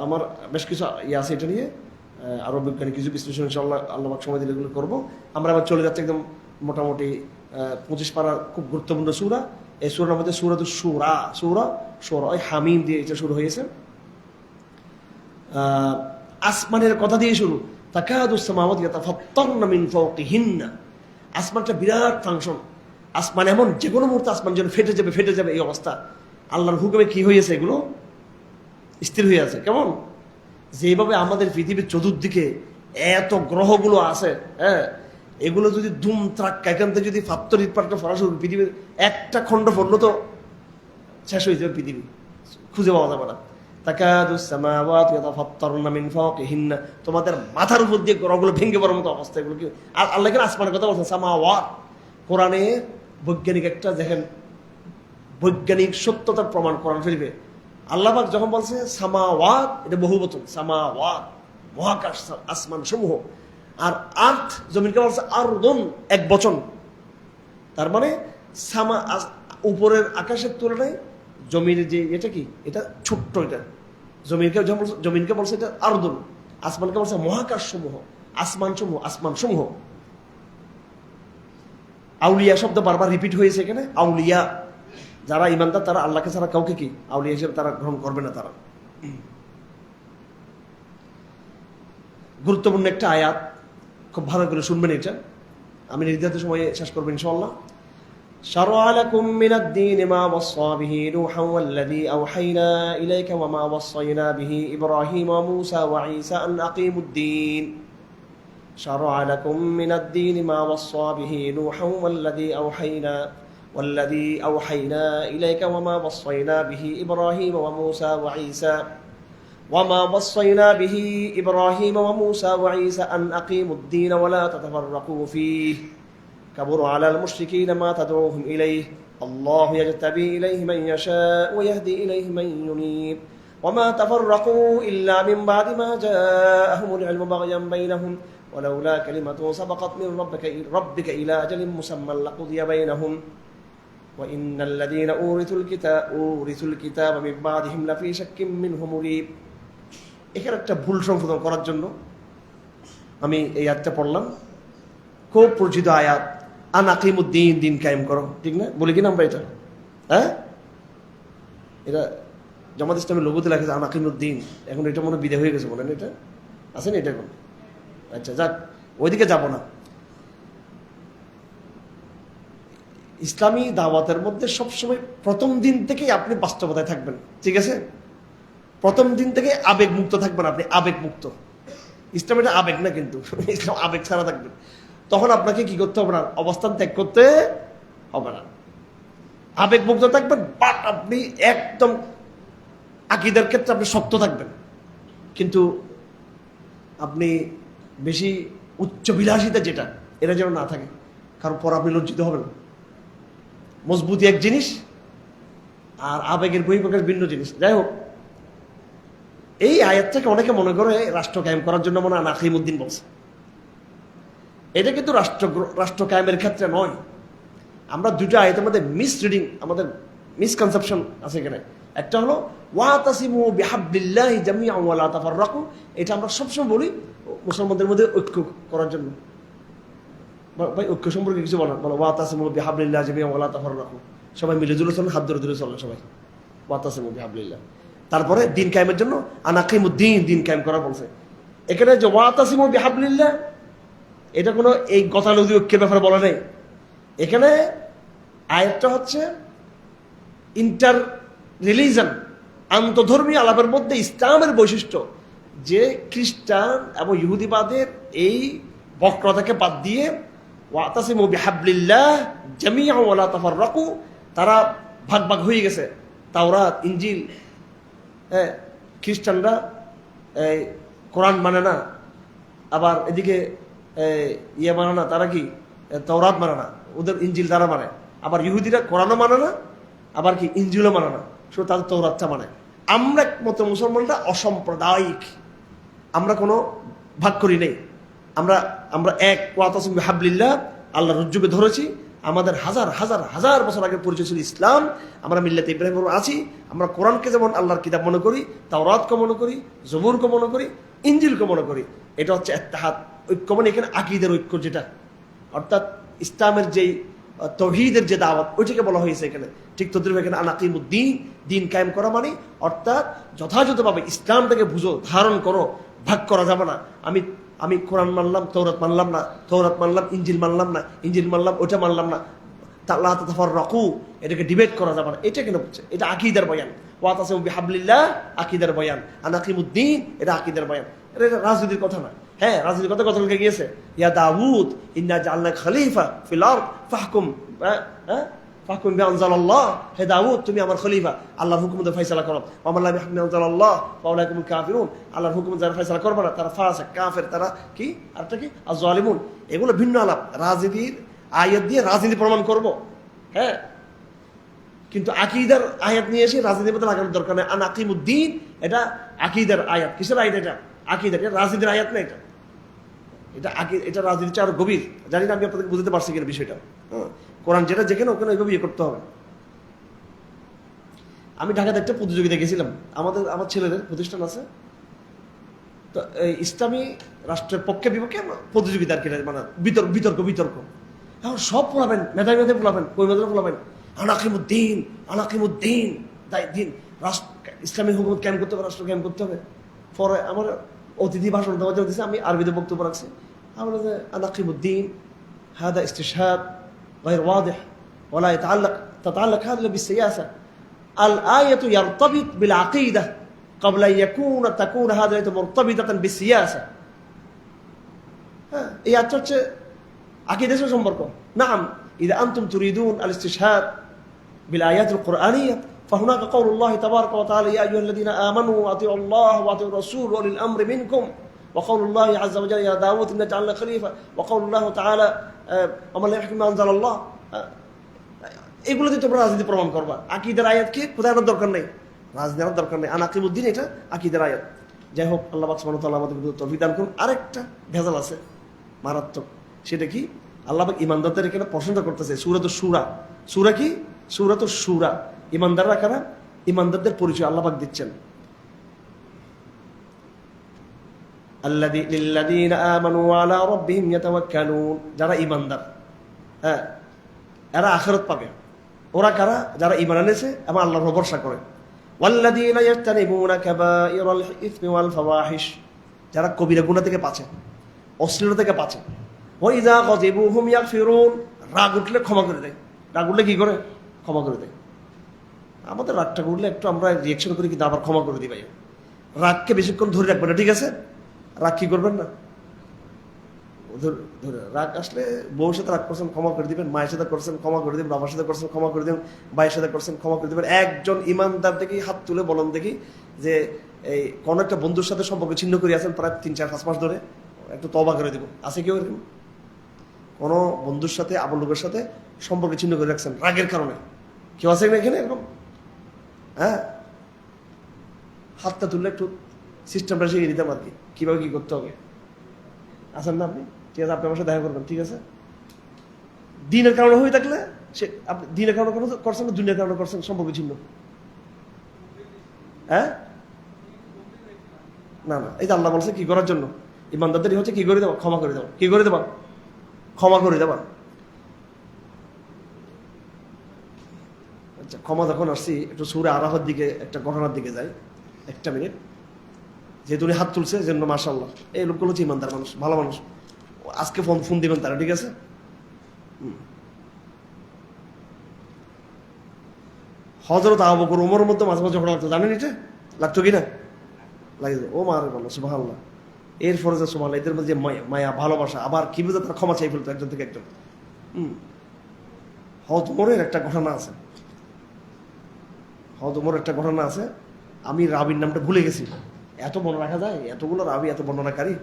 আমার বেশ কিছু আছে এটা নিয়ে, আরও বৈজ্ঞানিক কিছু বিশ্লেষণ ইনশাআল্লাহ আল্লাহ পাক সময় দিলে এগুলো করবো। আমরা আবার চলে যাচ্ছি একদম মোটামুটি 25 পারা খুব গুরুত্বপূর্ণ সূরা। এই সূরার মধ্যে সূরাতুশ শুরা, সূরা ওই হামিম দিয়ে এটা শুরু হয়েছে। আসমানের কথা দিয়ে শুরু। তাকাদুস সামাওয়াতু ইয়াতাফাত্তারনা মিন ফাওকিহিন্না। আসমানটা বিরাট ফাংশন। আসমান এমন যে কোনো মুহূর্তে আসমান যেন ফেটে যাবে এই অবস্থা। আল্লাহর হুকুমে কি হয়েছে, এগুলো স্থির হয়ে আছে। কেমন যেভাবে আমাদের পৃথিবীর চতুর্দিকে এত গ্রহগুলো আছে, হ্যাঁ, এগুলো যদি দুম ত্রাক্কা এখান থেকে যদি ফাত্তর ইটপাটটা ফরা শুরু, পৃথিবীর একটা খণ্ড পড়লো তো শেষ হয়ে যাবে পৃথিবী, খুঁজে পাওয়া যাবে না। তাকাদুস সামাওয়াতু ইয়াতাফাত্তারনা মিন ফাওকিহিন্না, তোমাদের মাথার উপর দিয়ে গ্রহগুলো ভেঙে পড়ার মতো অবস্থা। এগুলো কি আল্লাহ কেন আসমানের কথা বলছেন? সামাওয়াত কোরআনে বৈজ্ঞানিক একটা দেখেন, বৈজ্ঞানিক সত্যতার প্রমাণ কোরআন শরীফে আল্লাহ পাক যখন বলছে সামাওয়াত, এটা বহুবচন, সামাওয়াত মহাকাশ আসমান সমূহ। আর আর্থ জমিনকে বলছে আরদুন এক বচন। তার মানে উপরের আকাশের তুলনায় জমির যে এটা কি, এটা ছোট্ট, এটা জমিনকে বলছে এটা আরদুন, আসমানকে বলছে মহাকাশ সমূহ, আসমান সমূহ। আউলিয়া শব্দ বারবার রিপিট হয়েছে এখানে। আউলিয়া যারা ইমানদার তারা আল্লাহকে ছাড়া কাউকে কি আউলিয়া হিসেবে তারা গ্রহণ করবে না। তারা গুরুত্বপূর্ণ একটা আয়াত, খুব ভালো করে শুনবেন এটা। আমি নির্ধারিত সময়ে শেষ করবো ইনশাআল্লাহ। শারআ লাকুম মিনাদ দীনি মা ওয়াসসা বিহি নূহা ওয়াল্লাযী আওহাইনা ইলাইকা ওয়া মা ওয়াসসাইনা বিহি ইব্রাহিম ওয়া মূসা ওয়া ঈসা আন আকিমুদ-দীন। শারআ লাকুম মিনাদ দীনি মা ওয়াসসা বিহি নূহা والذي أوحينا إليك وما وصينا به إبراهيم وموسى وعيسى أن أقيموا الدين ولا تتفرقوا فيه كبر على المشركين ما تدعوهم إليه الله يجتبي إليه من يشاء ويهدي إليه من ينيب وما تفرقوا إلا من بعد ما جاءهم العلم بغيا بينهم ولولا كلمة سبقت من ربك إلى أجل مسمى لقضي بينهم وإن الذين أورثوا الكتاب من بعدهم لفي شك منه مريب। এখানে একটা ভুল সংশোধন করার জন্য আমি এই আয়াতটা পড়লাম। খুব পরিচিত আয়াত, আন আকিমুদ্দিন, দিন কায়েম করো, ঠিক না? বলি কিনা আমরা এটা? হ্যাঁ, এটা জামাত ইসলামের লোগোতে লেখা আছে আন আকিমুদ্দিন। এখন এটা মনে বিদায় হয়ে গেছে, বলেন এটা আছে না এটা এখন? আচ্ছা যাক, ওইদিকে যাব না। ইসলামী দাওয়াতের মধ্যে সবসময় প্রথম দিন থেকেই আপনি বাস্তবতায় থাকবেন, ঠিক আছে? প্রথম দিন থেকে আবেগ মুক্ত থাকবেন, আপনি আবেগ মুক্ত। ইসলাম এটা আবেগ না, কিন্তু ইসলাম আবেগ ছাড়া থাকবেন। তখন আপনাকে কি করতে হবে না, অবস্থান ত্যাগ করতে হবে না, আবেগ মুক্ত থাকবেন। বাট আপনি একদম আকীদার ক্ষেত্রে আপনি শক্ত থাকবেন, কিন্তু আপনি বেশি উচ্চ বিলাসিতা যেটা, এটা যেন না থাকে, কারণ পর আপনি লজ্জিত হবেন। মজবুতি এক জিনিস আর আবেগের বহিঃপ্রকাশ ভিন্ন জিনিস। যাই হোক, এই আয়াতটাকে অনেকে মনে করে রাষ্ট্র কায়েম করার জন্য মনে হয় আকিমুদ্দিন বলছে। এটা কিন্তু রাষ্ট্র কায়েমের ক্ষেত্রে নয়। আমরা দুটো আয়াতের মধ্যে মিসরিডিং, আমাদের মিসকনসেপশন আছে এখানে। একটা হলো ওয়াতাসিমু বিহাবলিল্লাহি জামিআন ওয়া লা তাফাররাকু, এটা আমরা সবসময় বলি মুসলমানদের মধ্যে ঐক্য করার জন্য। ভাই ঐক্য সম্পর্কে কিছু বলো, ওয়াতাসিমু বিহাবলিল্লাহি জামিআন ওয়া লা তাফাররাকু, সবাই মিলে জুলে চলেন, হাত ধরে চলেন সবাই, ওয়াতাসিমু বিহাবলিল্লাহ। তারপরে দিন কায়েমের জন্য আনাকিমুদ্দিন, দিন কায়েম করা বলছে। এখানে যে ওয়াতাসিমু বিহাবলিল্লাহ, এটা কোনো এই গতানুগতিক ঐক্যের ব্যাপারে বলা নেই। এখানে আয়াতটা হচ্ছে ইন্টার রিলিজন, আন্তধর্মীয় আলাপের মধ্যে ইসলামের বৈশিষ্ট্য, যে খ্রিস্টান এবং ইহুদিবাদের এই বক্রতাকে বাদ দিয়ে ওয়াতাসিমু বিহাবলিল্লাহ জামিআন ওয়া লা তাফাররাকু, তারা ভাগ ভাগ হয়ে গেছে। তাওরাত, ইনজিল, হ্যাঁ, খ্রিস্টানরা কোরআন মানে না, আবার এদিকে ইয়ে মানে না, তারা কি তাওরাত মানে না, ওদের ইনজিল তারা মানে। আবার ইহুদিরা কোরআনও মানে না, আবার কি ইনজিলও মানে না, শুধু তাদের তাওরাতটা মানে। আমরা মতো মুসলমানরা অসাম্প্রদায়িক, আমরা কোনো ভাগ করি নেই। আমরা এক ওয়াতাসিমু বিহাবলিল্লাহ, আল্লাহ রজ্জুকে ধরেছি, আমাদের হাজার হাজার হাজার বছর আগে পরিচয় ছিল ইসলাম। আমরা মিল্লাতে ইব্রাহিমের উপর আছি। আমরা কোরআনকে যেমন আল্লাহর কিতাব মনে করি, তাওরাতকে মনে করি, জবুরকে মনে করি, ইনজিলকে মনে করি। এটা হচ্ছে ইত্তেহাদ, ঐক্য, মানে এখানে আকীদার ঐক্য, যেটা অর্থাৎ ইসলামের যেই তাওহীদের যে দাওয়াত, ওইটাকে বলা হয়েছে এখানে। ঠিক তদ্রুপ এখানে আনাকিমুদ্দিন, দিন কায়েম করা মানে অর্থাৎ যথাযথভাবে ইসলামটাকে বুঝো, ধারণ করো, ভাগ করা যাবে না। আমি কোরআন মানলাম, তৌরাত মানলাম না, তৌরাত মানলাম, ইনজিল মানলাম না, ইনজিল মানলাম, ওটা মানলাম না, লা তাতাফাররাকু, এটাকে ডিবেট করা যাবে না। এটা কেন হচ্ছে? এটা আকীদার বয়ান। ওয়াতাসিমু বিহাবলিল্লাহ, আকীদার বয়ান। আনাকিমুদ্দিন, এটা আকীদার বয়ান। এটা রাজনীতির কথা না। হ্যাঁ, রাজনীতির কথা কতগুলো গিয়েছে। ইয়া দাউদ ইন্না জাআলনাকা খলিফা ফিল আরদ ফাহকুম ফাহকুম বিমা আনজালাল্লাহ। হে দাউদ, তুমি আমার খলিফা, আল্লাহর হুকুম দিয়ে ফয়সালা করো। ওয়া মান লাম ইয়াহকুম বিমা আনজালাল্লাহ ফাউলাইকা হুমুল কাফিরুন। আল্লাহর হুকুম যারা ফয়সালা করবে না তারা ফাসিক, কাফের, তারা কি আরটা কি আয-যালিমুন। এগুলো ভিন্ন আলাপ। রাজনীতির আয়াত দিয়ে রাজনীতি প্রমাণ করব, হ্যাঁ, কিন্তু আকীদার আয়াত নিয়ে এসে রাজনীতির মধ্যে লাগানোর দরকার নেই। আনাকিমুদ্দিন, এটা আকীদার আয়াত। কিসের আয়াত এটা? আকীদার। এটা রাজনীতির আয়াত না। এটা রাজনীতি আরো গভীর। জানি না আমি আপনাদেরকে বুঝতে পারছি কিনা বিষয়টা। কোরআন যেটা যেখানে ওখানে ওইভাবে ইয়ে করতে হবে। আমি ঢাকাতে একটা প্রতিযোগিতা গেছিলাম, আমার ছেলেদের প্রতিষ্ঠান আছে, তো এই ইসলামী রাষ্ট্রের পক্ষে বিপক্ষে প্রতিযোগিতা আর কি, মানে বিতর্ক। এখন সব পড়াবেন, মেধাবী পড়াবেন, কই মেধাবী পড়াবেন, আনাকিমুদ্দিন দিন, রাষ্ট্র ইসলামী হুকুমত ক্যাম্প করতে হবে, রাষ্ট্র ক্যাম্প করতে হবে। পরে আমার অতিথি ভাষণ দেওয়া দিয়েছে, আমি আরবিতে বক্তব্য রাখছি। আমরা যে আনাকিমুদ্দিন هذا استشهاد غير واضح ولا تتعلق هذا بالسياسة. الآية يرتبط بالعقيدة قبل أن تكون هذا مرتبطة بالسياسة. এই আয়াতটা হচ্ছে আকীদার সাথে সম্পর্ক। نعم إذا أنتم تريدون الاستشهاد بالآيات القرآنية فهناك قول الله تبارك وتعالى يا أيها الذين آمنوا أطيعوا الله وأطيعوا الرسول وأولي الأمر منكم وقول الله عز وجل يا داود إنا جعلنا خليفة وقول الله تعالى ومن لا يحكم بما أنزل الله. এগুলো দিয়ে তোমরা রাজনীতি প্রমাণ করবা। আকীদার আয়াতকে কোথায় আনার দরকার নেই, রাজনীতি আনার দরকার নেই। আনাকিমুদ্দিন, এটা আকীদার আয়াত। যাই হোক, আল্লাহ পাক সুবহানাহু ওয়া তাআলা আমাদের তৌফিক দান করুন। আরেকটা ভেজাল আছে মারাত্মক, সেটা কি? আল্লাহ পাক ইমানদারদের এখানে প্রশংসা করতেছে। সূরাতুশ শুরা, সূরা কি? সূরাতুশ শুরা। ইমানদাররা কারা? ইমানদারদের পরিচয় আল্লাহ পাক দিচ্ছেন। লিল্লাযীনা আমানু ওয়া আলা রাব্বিহিম ইয়াতাওয়াক্কালুন। যারা ইমানদার, হ্যাঁ, এরা আখিরাত পাবে। ওরা কারা? যারা ঈমান এনেছে এবং আল্লাহর উপর ভরসা করে। ওয়াল্লাযীনা ইয়াজতানিবুনা কাবাইরাল ইসমি ওয়াল ফাওয়াহিশ। যারা কবিরা গুনাহ থেকে বাঁচে, অশ্লীলতা থেকে বাঁচে। ওয়া ইযা গাযিবু হুম ইয়াগফিরুন। রাগ উঠলে ক্ষমা করে দেয়। রাগ উঠলে কি করে? ক্ষমা করে দেয়। আমাদের রাগটা উঠলে একটু আমরা রিয়াকশন করি, কিন্তু আবার ক্ষমা করে দিই। ভাই, রাগকে বেশিক্ষণ ধরে রাখবেন না, ঠিক আছে? রাগ কি করবেন না, ধরে রাগ আসলে বউর সাথে রাগ করছেন ক্ষমা করে দিবেন, মায়ের সাথে করছেন ক্ষমা করে দিবেন, বাবার সাথে করছেন ক্ষমা করে দিবেন, ভাইয়ের সাথে করছেন ক্ষমা করে দিবেন। একজন ইমানদার দেখি হাত তুলে বলেন দেখি যে এই কোন একটা বন্ধুর সাথে সম্পর্ক ছিন্ন করে আছেন প্রায় 3-4-5 মাস ধরে, একটু তওবা করে দিব। আছে কেউ এরকম? কোন বন্ধুর সাথে, আপন লোকের সাথে সম্পর্ক ছিন্ন করে রাখছেন রাগের কারণে? কেউ আছে না এখানে এরকম? হ্যাঁ, হাতটা তুললে একটু সিস্টেমটা শিখিয়ে দিতাম আর কি, কিভাবে কি করতে হবে। আছেন না আপনি? ঠিক আছে, আপনি আমার সাথে দেখা করবেন, ঠিক আছে? দিনের কারণে হয়ে থাকলে সে আপনি দিনের কারণে করছেন না দুনিয়ার কারণে করছেন, সম্পর্ক ছিন্ন। হ্যাঁ, না, এই যে আল্লাহ বলছে কি করার জন্য? ইমানদারদের হচ্ছে কি করে দেওয়া? ক্ষমা করে দেওয়া। কি করে দেওয়া? ক্ষমা করে দেওয়া। আচ্ছা, ক্ষমা যখন আসছি, একটু সূরা আরাফের দিকে একটা ঘটনার দিকে যাই, একটা মিনিট। যেহেতু উনি হাত তুলছে জন্য মাশাআল্লাহ, এই লোকগুলো হচ্ছে ইমানদার মানুষ, ভালো মানুষ। আজকে ফোন দিবেন তারা, ঠিক আছে? হযরত আবু বকর ওমরের মধ্যে মাঝে মাঝে ঝগড়া লাগতো, জানেন এটা? লাগতো কিনা? লাগে। ও মারে বলো সুবহানাল্লাহ। এরপরে যে সুবহানাল্লাহ, এদের মধ্যে মায়া ভালোবাসা, আবার কি বুঝে তারা ক্ষমা চাই ফেলতো একজন থেকে একজন। হযরত ওমরের একটা ঘটনা আছে, হযরত ওমরের একটা ঘটনা আছে। আমি রাবির নামটা ভুলে গেছি। এত মনে রাখা যায়? এতগুলো রাবি, এত বর্ণনাকারী।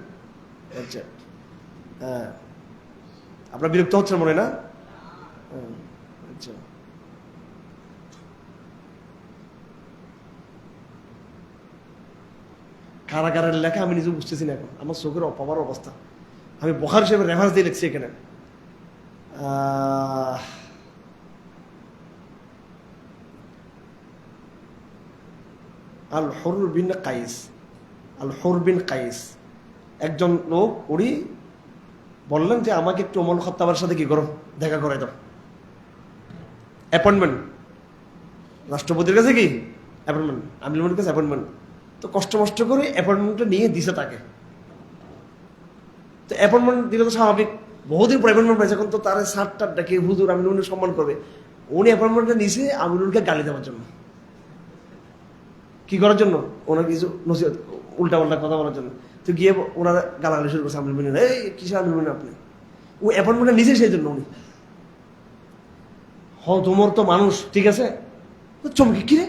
আচ্ছা, হ্যাঁ, আপনার বিরক্ত হচ্ছেন মনে না? আচ্ছা, কারাগারের লেখা আমি নিজে বুঝতেছি না এখন, আমার চোখের অপাবার অবস্থা। আমি বুখারী শরীফের রেফারেন্স দিয়ে লিখছি এখানে। আহ, আল হুর বিন কাইস, আল হুর বিন কাইস একজন লোক, উনি বললেন যে আমাকে একটু ওমর খাত্তাবের সাথে কি করো, দেখা করে দাও, অ্যাপয়েন্টমেন্ট, রাষ্ট্রপতির কাছে কি অ্যাপয়েন্টমেন্ট, আমির কাছে অ্যাপয়েন্টমেন্ট। তো কষ্ট মষ্ট করে অ্যাপয়েন্টমেন্টটা নিয়ে দিছে তাকে। তো অ্যাপয়েন্টমেন্ট দিলে তো স্বাভাবিক, বহুদিন পর অ্যাপয়েন্টমেন্ট পাইছে, এখন তো তার সাতটা ডাকে হুজুর আমিনুল সম্মান করবে। উনি অ্যাপয়েন্টমেন্টটা নিছে আমিনুলকে গালি দেওয়ার জন্য। কি করার জন্য? ওনার কিছু নসিহত, উল্টা পাল্টা কথা বলার জন্য। তো গিয়ে ওনারা গালাগালি শুরু করছে আমিনুল, এই কিসে আমিনুল আপনি, ও অ্যাপয়েন্টমেন্টটা নিছে সেই জন্য উনি। তোমার তো মানুষ, ঠিক আছে, চমকে কিরে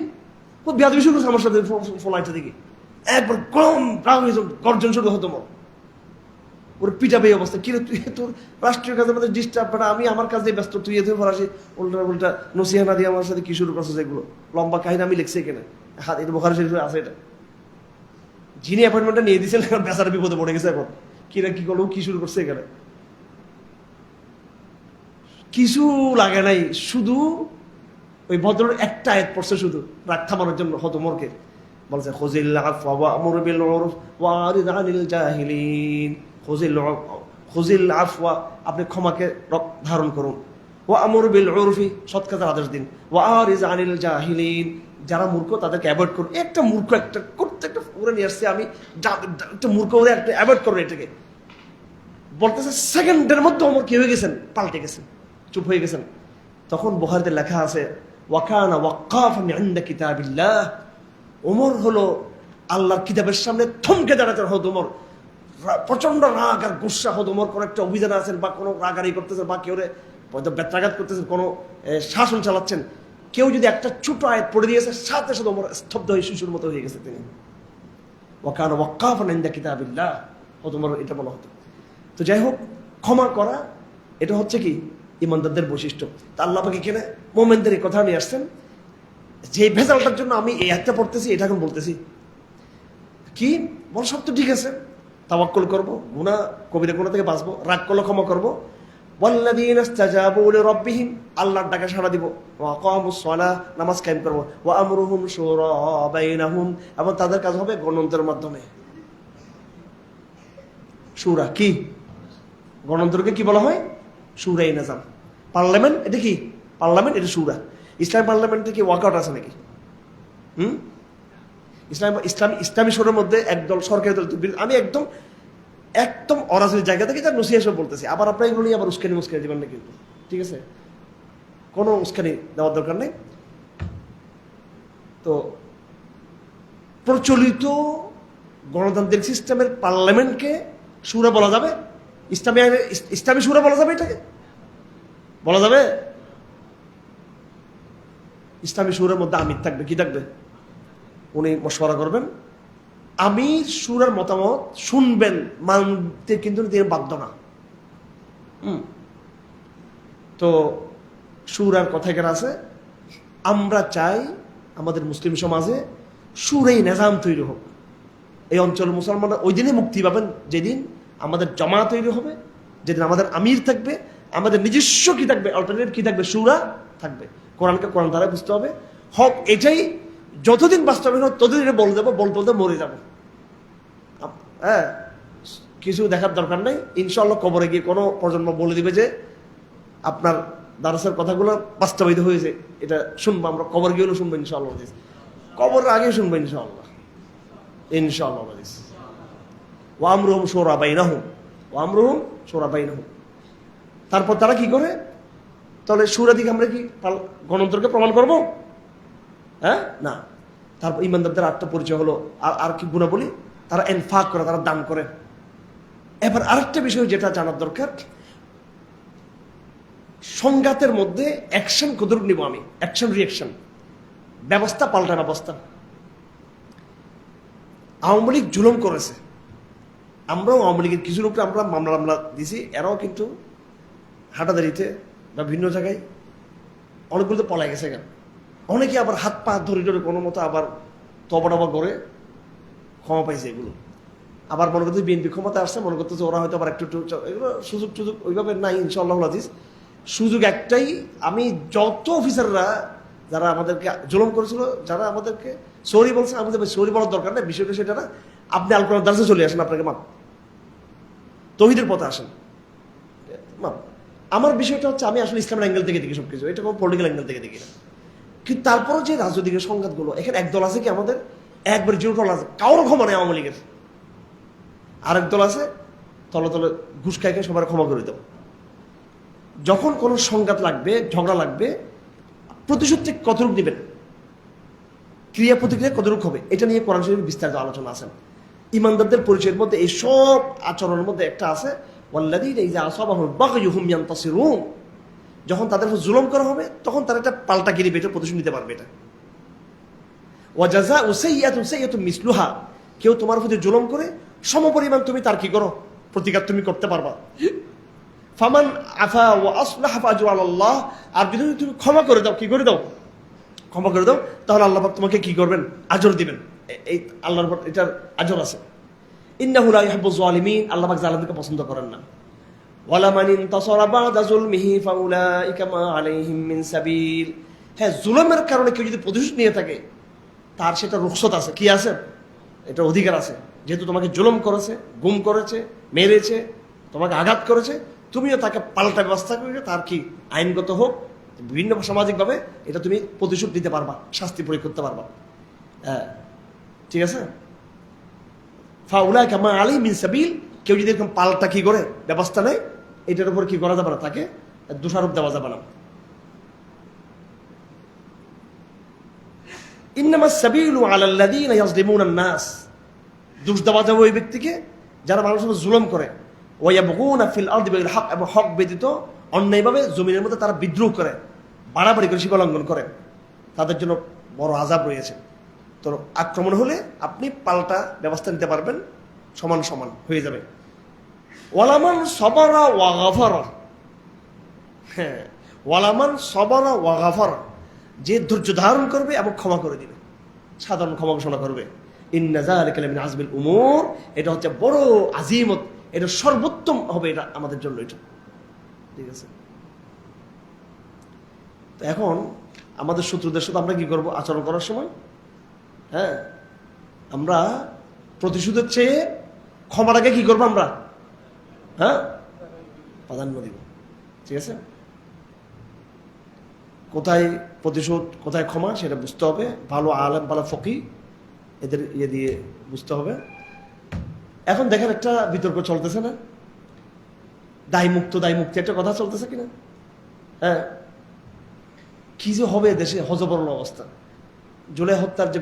ও বিয়াদবি শুরু করছে আমার সাথে, ফোলাইতে দেখি একবার গরম গর্জন শুরু হতো তোমার, ওর পিটাবে অবস্থা। কিরে তুই তোর রাষ্ট্রীয় কাজের মধ্যে ডিস্টার্ব, আমি আমার কাজে ব্যস্ত, তুই এতে ফরাসি উল্টা উল্টা নসিহানা দিয়ে আমার সাথে কি শুরু করছো, যেগুলো লম্বা কাহিনী আমি লিখছি এখানে, হাত এটা বোখারি শরীফে আছে। এটা যিনি অ্যাপয়েন্টমেন্টটা নিয়ে দিয়েছেন বেচারা বিপদে পড়ে গেছে এখন, কিরা কি করলো, কি শুরু করছে এখানে, কিছু লাগে নাই, শুধু ওই ভদ্র একটা আয়াত পড়ছে শুধু রাগ থামানোর জন্য হতমরকে, বলছে খুযিল আফওয়া ওয়া'মুর বিল উরফ ওয়া'রিদ আনিল জাহিলিন। খুযিল আফওয়া, আপনি ক্ষমাকে ধারণ করুন, ওয়া'মুর বিল উরফি, সৎ কাজের আদেশ দিন, ওয়া'রিদ আনিল জাহিলিন, যারা মূর্খ তাদেরকে অ্যাভয়েড করুন। একটা মূর্খ একটা করতে একটা পুরো নিয়ে আসছে, আমি একটা মূর্খ ওরে একটা অ্যাভয়েড করুন, এটাকে বলতেছে। সেকেন্ডের মধ্যে ওমর কি হয়ে গেছেন, পাল্টে গেছেন, চুপ হয়ে গেছেন। তখন বুখারীতে লেখা আছে ওয়াকানা ওয়াক্কাফান ইনদা কিতাবিল্লাহ, ওমর হলো আল্লাহর কিতাবের সামনে থমকে দাঁড়াতেন। হতো ওমর প্রচন্ড রাগ আর গুসা, হতো ওমর কোনো একটা অভিযানে আছেন বা কোনো রাগারি করতেছেন বা কেউ ব্যত্রাঘাত করতেছেন, কোনো শাসন চালাচ্ছেন, কেউ যদি একটা ছোট আয়াত পড়ে দিয়েছে সাথে সাথে ওমর স্তব্ধ হয়ে শিশুর মতো হয়ে গেছে তিনি। ওয়াকানা ওয়াক্কাফান ইনদা কিতাবিল্লাহ, হতো ওমর এটা বলা হতো। তো যাই হোক, ক্ষমা করা এটা হচ্ছে কি ইমানদারদের বৈশিষ্ট্য। তা আল্লাহ পাক এখানে মুমিনদের এই কথা নিয়ে আসছেন, যে ভেজালটার জন্য আমি এই একটা পড়তেছি, এটা এখন বলতেছি কি বল, সব তো ঠিক আছে, তাওয়াক্কুল করবো, গুনাহ কবিরা গুনাহ থেকে বাঁচবো, রাগ করলে ক্ষমা করবো। ওয়াল্লাযীনা ইসতাজাবু লিরাব্বিহিম, আল্লাহর ডাকে সাড়া দিব, ওয়া আকামুস সালাহ, নামাজ কায়েম করবো, ওয়া আমরুহুম শুরা বাইনাহুম, এবং তাদের কাজ হবে গণতন্ত্রের মাধ্যমে। শুরা কি? গণতন্ত্রকে কি বলা হয়? শুরাই নিজাম। পার্লামেন্ট এটা কি? পার্লামেন্ট এটা শুরা। ইসলামী পার্লামেন্টে কি ওয়াকআউট আছে নাকি? ইসলামী শুরার মধ্যে একদল সরকারি দল, আমি একদম একদম অরাজনৈতিক জায়গা থেকে যা নসিহত সব বলতেছি। আবার আপনারা এগুলো নিয়ে আবার উস্কানি মুস্কানি দিবেন না কিন্তু, ঠিক আছে? কোনো উস্কানি দেওয়ার দরকার নেই। তো প্রচলিত গণতান্ত্রিক সিস্টেমের পার্লামেন্টকে শুরা বলা যাবে? ইসলামী শুরা বলা যাবে? এটাকে বলা যাবে? ইসলামী শুরার মধ্যে আমির থাকবে, কি থাকবে? উনি মশওয়ারা করবেন, আমির শুরার মতামত শুনবেন, মানতে কিন্তু তিনি বাধ্য না। তো শুরার কথা এখানে আছে। আমরা চাই আমাদের মুসলিম সমাজে শুরাই নিজাম তৈরি হোক। এই অঞ্চলের মুসলমানরা ওই দিনে মুক্তি পাবেন যেদিন আমাদের জামাত তৈরি হবে, যেদিন আমাদের আমির থাকবে, আমাদের নিজস্ব কি থাকবে, অল্টারনেটিভ কি থাকবে, শুরা থাকবে। কোরআনকে কোরআন দ্বারা বুঝতে হবে, হক এটাই। যতদিন বাস্তবায়ন হোক ততদিন বলে যাবো, বলতে মরে যাবো। হ্যাঁ, কিছু দেখার দরকার নেই। ইনশাআল্লাহ কবরে গিয়ে কোনো প্রজন্ম বলে দিবে যে আপনার দারসের কথাগুলো বাস্তবায়িত হয়েছে, এটা শুনবো আমরা, কবর গিয়ে শুনবো ইনশাআল্লাহ, কবরের আগে শুনবো ইনশাআল্লাহ। ইনশাআল্লাহ ওয়ামরুহুম শুরা বাইনাহুম, ওয়ামরুহুম শুরা বাইনাহুম। তারপর তারা কি করে? তাহলে শুরা দিকে আমরা কি গণতন্ত্রকে প্রমাণ করব? হ্যাঁ, না। তারপর ইমানদারদের আটটা পরিচয় হলো, আর কি গুণাবলী? তারা ইনফাক করে, তারা দান করে। এবার আরেকটা বিষয় যেটা জানার দরকার, সংঘাতের মধ্যে অ্যাকশন কতটুকু নিব আমি, অ্যাকশন রিঅ্যাকশন, ব্যবস্থা পাল্টা ব্যবস্থা। আওয়ামী লীগ জুলুম করেছে, আমরাও আওয়ামী লীগের কিছু লোককে আমরা মামলা দিছি, এরাও কিন্তু হাটাদারিতে বা ভিন্ন জায়গায় অনেকগুলো তো পলাই গেছে। কেন অনেকে আবার হাত পা ধরে ধরে কোনো মতো আবার তবা করে ক্ষমা পাইছে। এগুলো আবার মনে করতে বিএনপি ক্ষমতা আসছে, মনে করতেছে ওরা হয়তো আবার একটু এগুলো সুযোগ ওইভাবে নাই। ইনশাআল্লাহ আজিজ সুযোগ একটাই, আমি যত অফিসাররা যারা আমাদেরকে জুলুম করেছিল, যারা আমাদেরকে সরি বলছে, আমি বলছি সরি বলার দরকার নেই, বিষয়টা সেটা না, আপনি আল কোরআন দার্সে চলে আসেন, আপনাকে মাপ, তৌহিদের পথে আসেন, মাপ। আমার বিষয়টা হচ্ছে আমি আসলে ইসলামের অ্যাঙ্গেল থেকে দেখি সবকিছু, এটা কোনো পলিটিক্যাল অ্যাঙ্গেল থেকে দেখি না। কিন্তু তারপরও যে রাজনৈতিক সংঘাতগুলো, এখানে একদল আছে কি আমাদের একবার জিরোটল আছে, কারোর ক্ষমা নেই আওয়ামী লীগের, আরেক দল আছে তলে তলে ঘুষ খাইকে সবার ক্ষমা করে দেব। যখন কোনো সংঘাত লাগবে, ঝগড়া লাগবে, প্রতিশোধ থেকে কতটুকু দিবেন, ক্রিয়া প্রতিক্রিয়া কতটুকু হবে, এটা নিয়ে কোরআন শরীফে বিস্তারিত আলোচনা আছে। ইমানদারদের পরিচয়ের মধ্যে এই সব আচরণের মধ্যে একটা আছে, ওয়াল্লাযীনা ইযা আসাবাহুম বাগয়ুন হুম ইয়ানতাসিরুন, যখন তাদের উপর জুলুম করা হবে তখন তারা একটা পাল্টাগিরি বেটে প্রতিশোধ নিতে পারবে। এটা ওয়া জাযাউ সাইয়্যাতুন সাইয়্যাতুন মিসলুহা, কেউ তোমার প্রতি জুলুম করে সমপরিমাণ তুমি তার কি করো, প্রতিকার তুমি করতে পারবা। ফামান আফা ওয়া আসলাহা ফাআজরু আলাল্লাহ, আর যদি তুমি ক্ষমা করে দাও, কি করে দাও, ক্ষমা করে দাও, তাহলে আল্লাহ পাক তোমাকে কি করবেন, আজর দিবেন। এই আল্লাহর উপর এটার আজর আছে। ইন্নাহু লা ইউহিব্বুয যালিমিন, আল্লাহ পাক জালিমদেরকে পছন্দ করেন না। ওয়ালা মান ইনতাসারা বা'দা যুলমিহি ফাউলাইকা মা আলাইহিম মিন সাবিল, হ্যাঁ, জুলুমের কারণে কেউ যদি প্রতিশোধ নিয়ে থাকে তার সেটা রুখসত আছে, কি আছে, এটা অধিকার আছে। যেহেতু তোমাকে জুলুম করেছে, গুম করেছে, মেরেছে, তোমাকে আঘাত করেছে, তুমিও তাকে পাল্টা ব্যবস্থা করে তার কি আইনগত হোক, বিভিন্ন সামাজিকভাবে এটা তুমি প্রতিশোধ দিতে পারবা, শাস্তি প্রয়োগ করতে পারবা। হ্যাঁ, ঠিক আছে। ফাউলাইকা মা আলাইহিম মিন সাবিল, কেউ যদি এরকম পাল্টা কি করে ব্যবস্থা নেয়, এটার উপর কি করা যাবে না, তাকে দোষারোপ দেওয়া যাবে না। ইন্নামাস সাবিলু আলাল্লাযীনা ইয়াজলিমুনান নাস, দোষ দেওয়া যাবে ওই ব্যক্তিকে যারা মানুষের উপর জুলুম করে, ওয়া ইয়াবগুনা ফিল আরদি বিল হক, এবং হক ব্যতীত অন্যায়ভাবে জমিনের মধ্যে তারা বিদ্রোহ করে, বাড়াবাড়ি করে, সীমা লঙ্ঘন করে, তাদের জন্য বড় আযাব রয়েছে। তো আক্রমণ হলে আপনি পাল্টা ব্যবস্থা নিতে পারবেন, সমান সমান হয়ে যাবে। ওয়ালামান সবারা ওয়া গাফারা, হ্যাঁ, ওয়ালামান সবারা ওয়া গাফারা, যে ধৈর্য ধারণ করবে এবং ক্ষমা করে দিবে, সাধারণ ক্ষমা ঘোষণা করবে। ইন্না যালিকা মিন আযমিল উমুর, এটা হচ্ছে বড় আজিমত, এটা সর্বোত্তম হবে এটা আমাদের জন্য, এটা ঠিক আছে। তো এখন আমাদের শত্রুদের সাথে আমরা কি করব আচরণ করার সময়, হ্যাঁ, আমরা প্রতিশোধের চেয়ে ক্ষমাটাকে কি করবো আমরা, হ্যাঁ, প্রাধান্য দিব, ঠিক আছে। কোথায় প্রতিশোধ, কোথায় ক্ষমা, সেটা বুঝতে হবে। ভালো আলেম, ভালো ফকিহ, এদের ইয়ে দিয়ে বুঝতে হবে। এখন দেখেন একটা বিতর্ক চলতেছে না, দায় মুক্ত দায় মুক্তি একটা কথা চলতেছে কিনা, হ্যাঁ, কি যে হবে দেশে, হযবরল অবস্থা। জুলাই হত্যার যে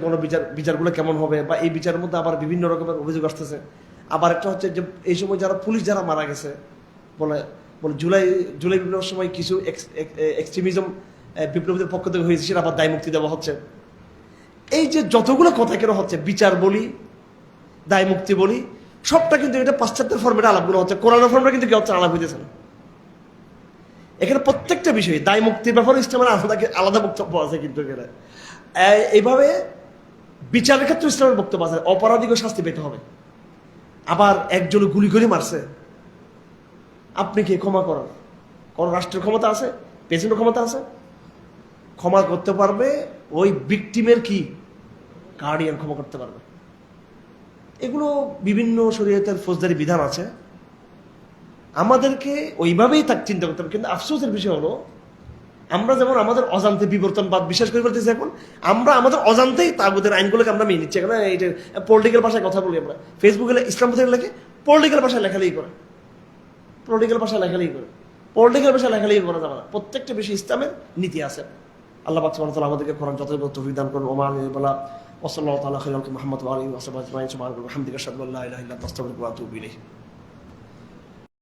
বিচারগুলো কেমন হবে, বা এই বিচারের মধ্যে আবার বিভিন্ন রকমের অভিযোগ আসতেছে। আবার একটা হচ্ছে যে এই সময় যারা পুলিশ যারা মারা গেছে, বলে বলে জুলাই বিপ্লবের সময় কিছু এক্সট্রিমিজম বিপ্লবীদের পক্ষ থেকে হয়েছে, সেটা আবার দায় মুক্তি দেওয়া হচ্ছে। এই যে যতগুলো কথা কেন হচ্ছে, বিচার বলি, দায় মুক্তি বলি, সবটা কিন্তু এটা পাশ্চাত্যের ফর্মেটে আলাপগুলো হচ্ছে, কোরআনের ফর্মেটে কিন্তু কি হচ্ছে, আলাপ হইতেছে না। এখানে প্রত্যেকটা বিষয় দায় মুক্তির ব্যাপারে ইসলামের আলাদা বক্তব্য আছে, কিন্তু এখানে এইভাবে বিচারের ক্ষেত্রে ইসলামের বক্তব্য আছে, অপরাধীকে শাস্তি পেতে হবে। আবার একজন গুলি করে মারছে, আপনি কি ক্ষমা করার, কোন রাষ্ট্রের ক্ষমতা আছে, প্রেসিডেন্টের ক্ষমতা আছে, ক্ষমা করতে পারবে ওই ভিকটিমের কি গার্ডিয়ান ক্ষমা করতে পারবে। এগুলো বিভিন্ন শরীয়তের ফৌজদারি বিধান আছে, আমাদেরকে ওইভাবেই তাকে চিন্তা করতে হবে। কিন্তু আফসোসের বিষয় হলো, আমরা যেমন আমাদের অজান্তে বিবর্তনবাদ বিশ্বাস করে ফেলতেছি, এখন আমরা আমাদের অজান্তেই তাগুদের আইনগুলোকে আমরা মেনে নিচ্ছি। এখন এটা পলিটিক্যাল ভাষায় কথা বলি আমরা, ফেসবুকে ইসলাম পথে লেখে, পলিটিক্যাল ভাষায় লেখালেই করে, পলিটিক্যাল ভাষায় লেখালেই করে, পলিটিক্যাল ভাষায় লেখালেই করা যাবে না। প্রত্যেকটা বিষয় ইসলামের নীতি আছে। আল্লাহ পাক সুবহানাহু ওয়া তাআলা আমাদেরকে কোরআন যথাযথ তৌফিক দান করুন। ওমা আলিবলা ওয়া সাল্লাল্লাহু তাআলা খাইরাল মুহাম্মদ ওয়া আলিহি ওয়া সাহবিহি আজমাইন। সুবহানাল্লাহি ওয়া বিহামদিহি আশহাদু আল্লা ইলাহা ইল্লা আনতা আস্তাগফিরুকা ওয়া আতুবু ইলাইক।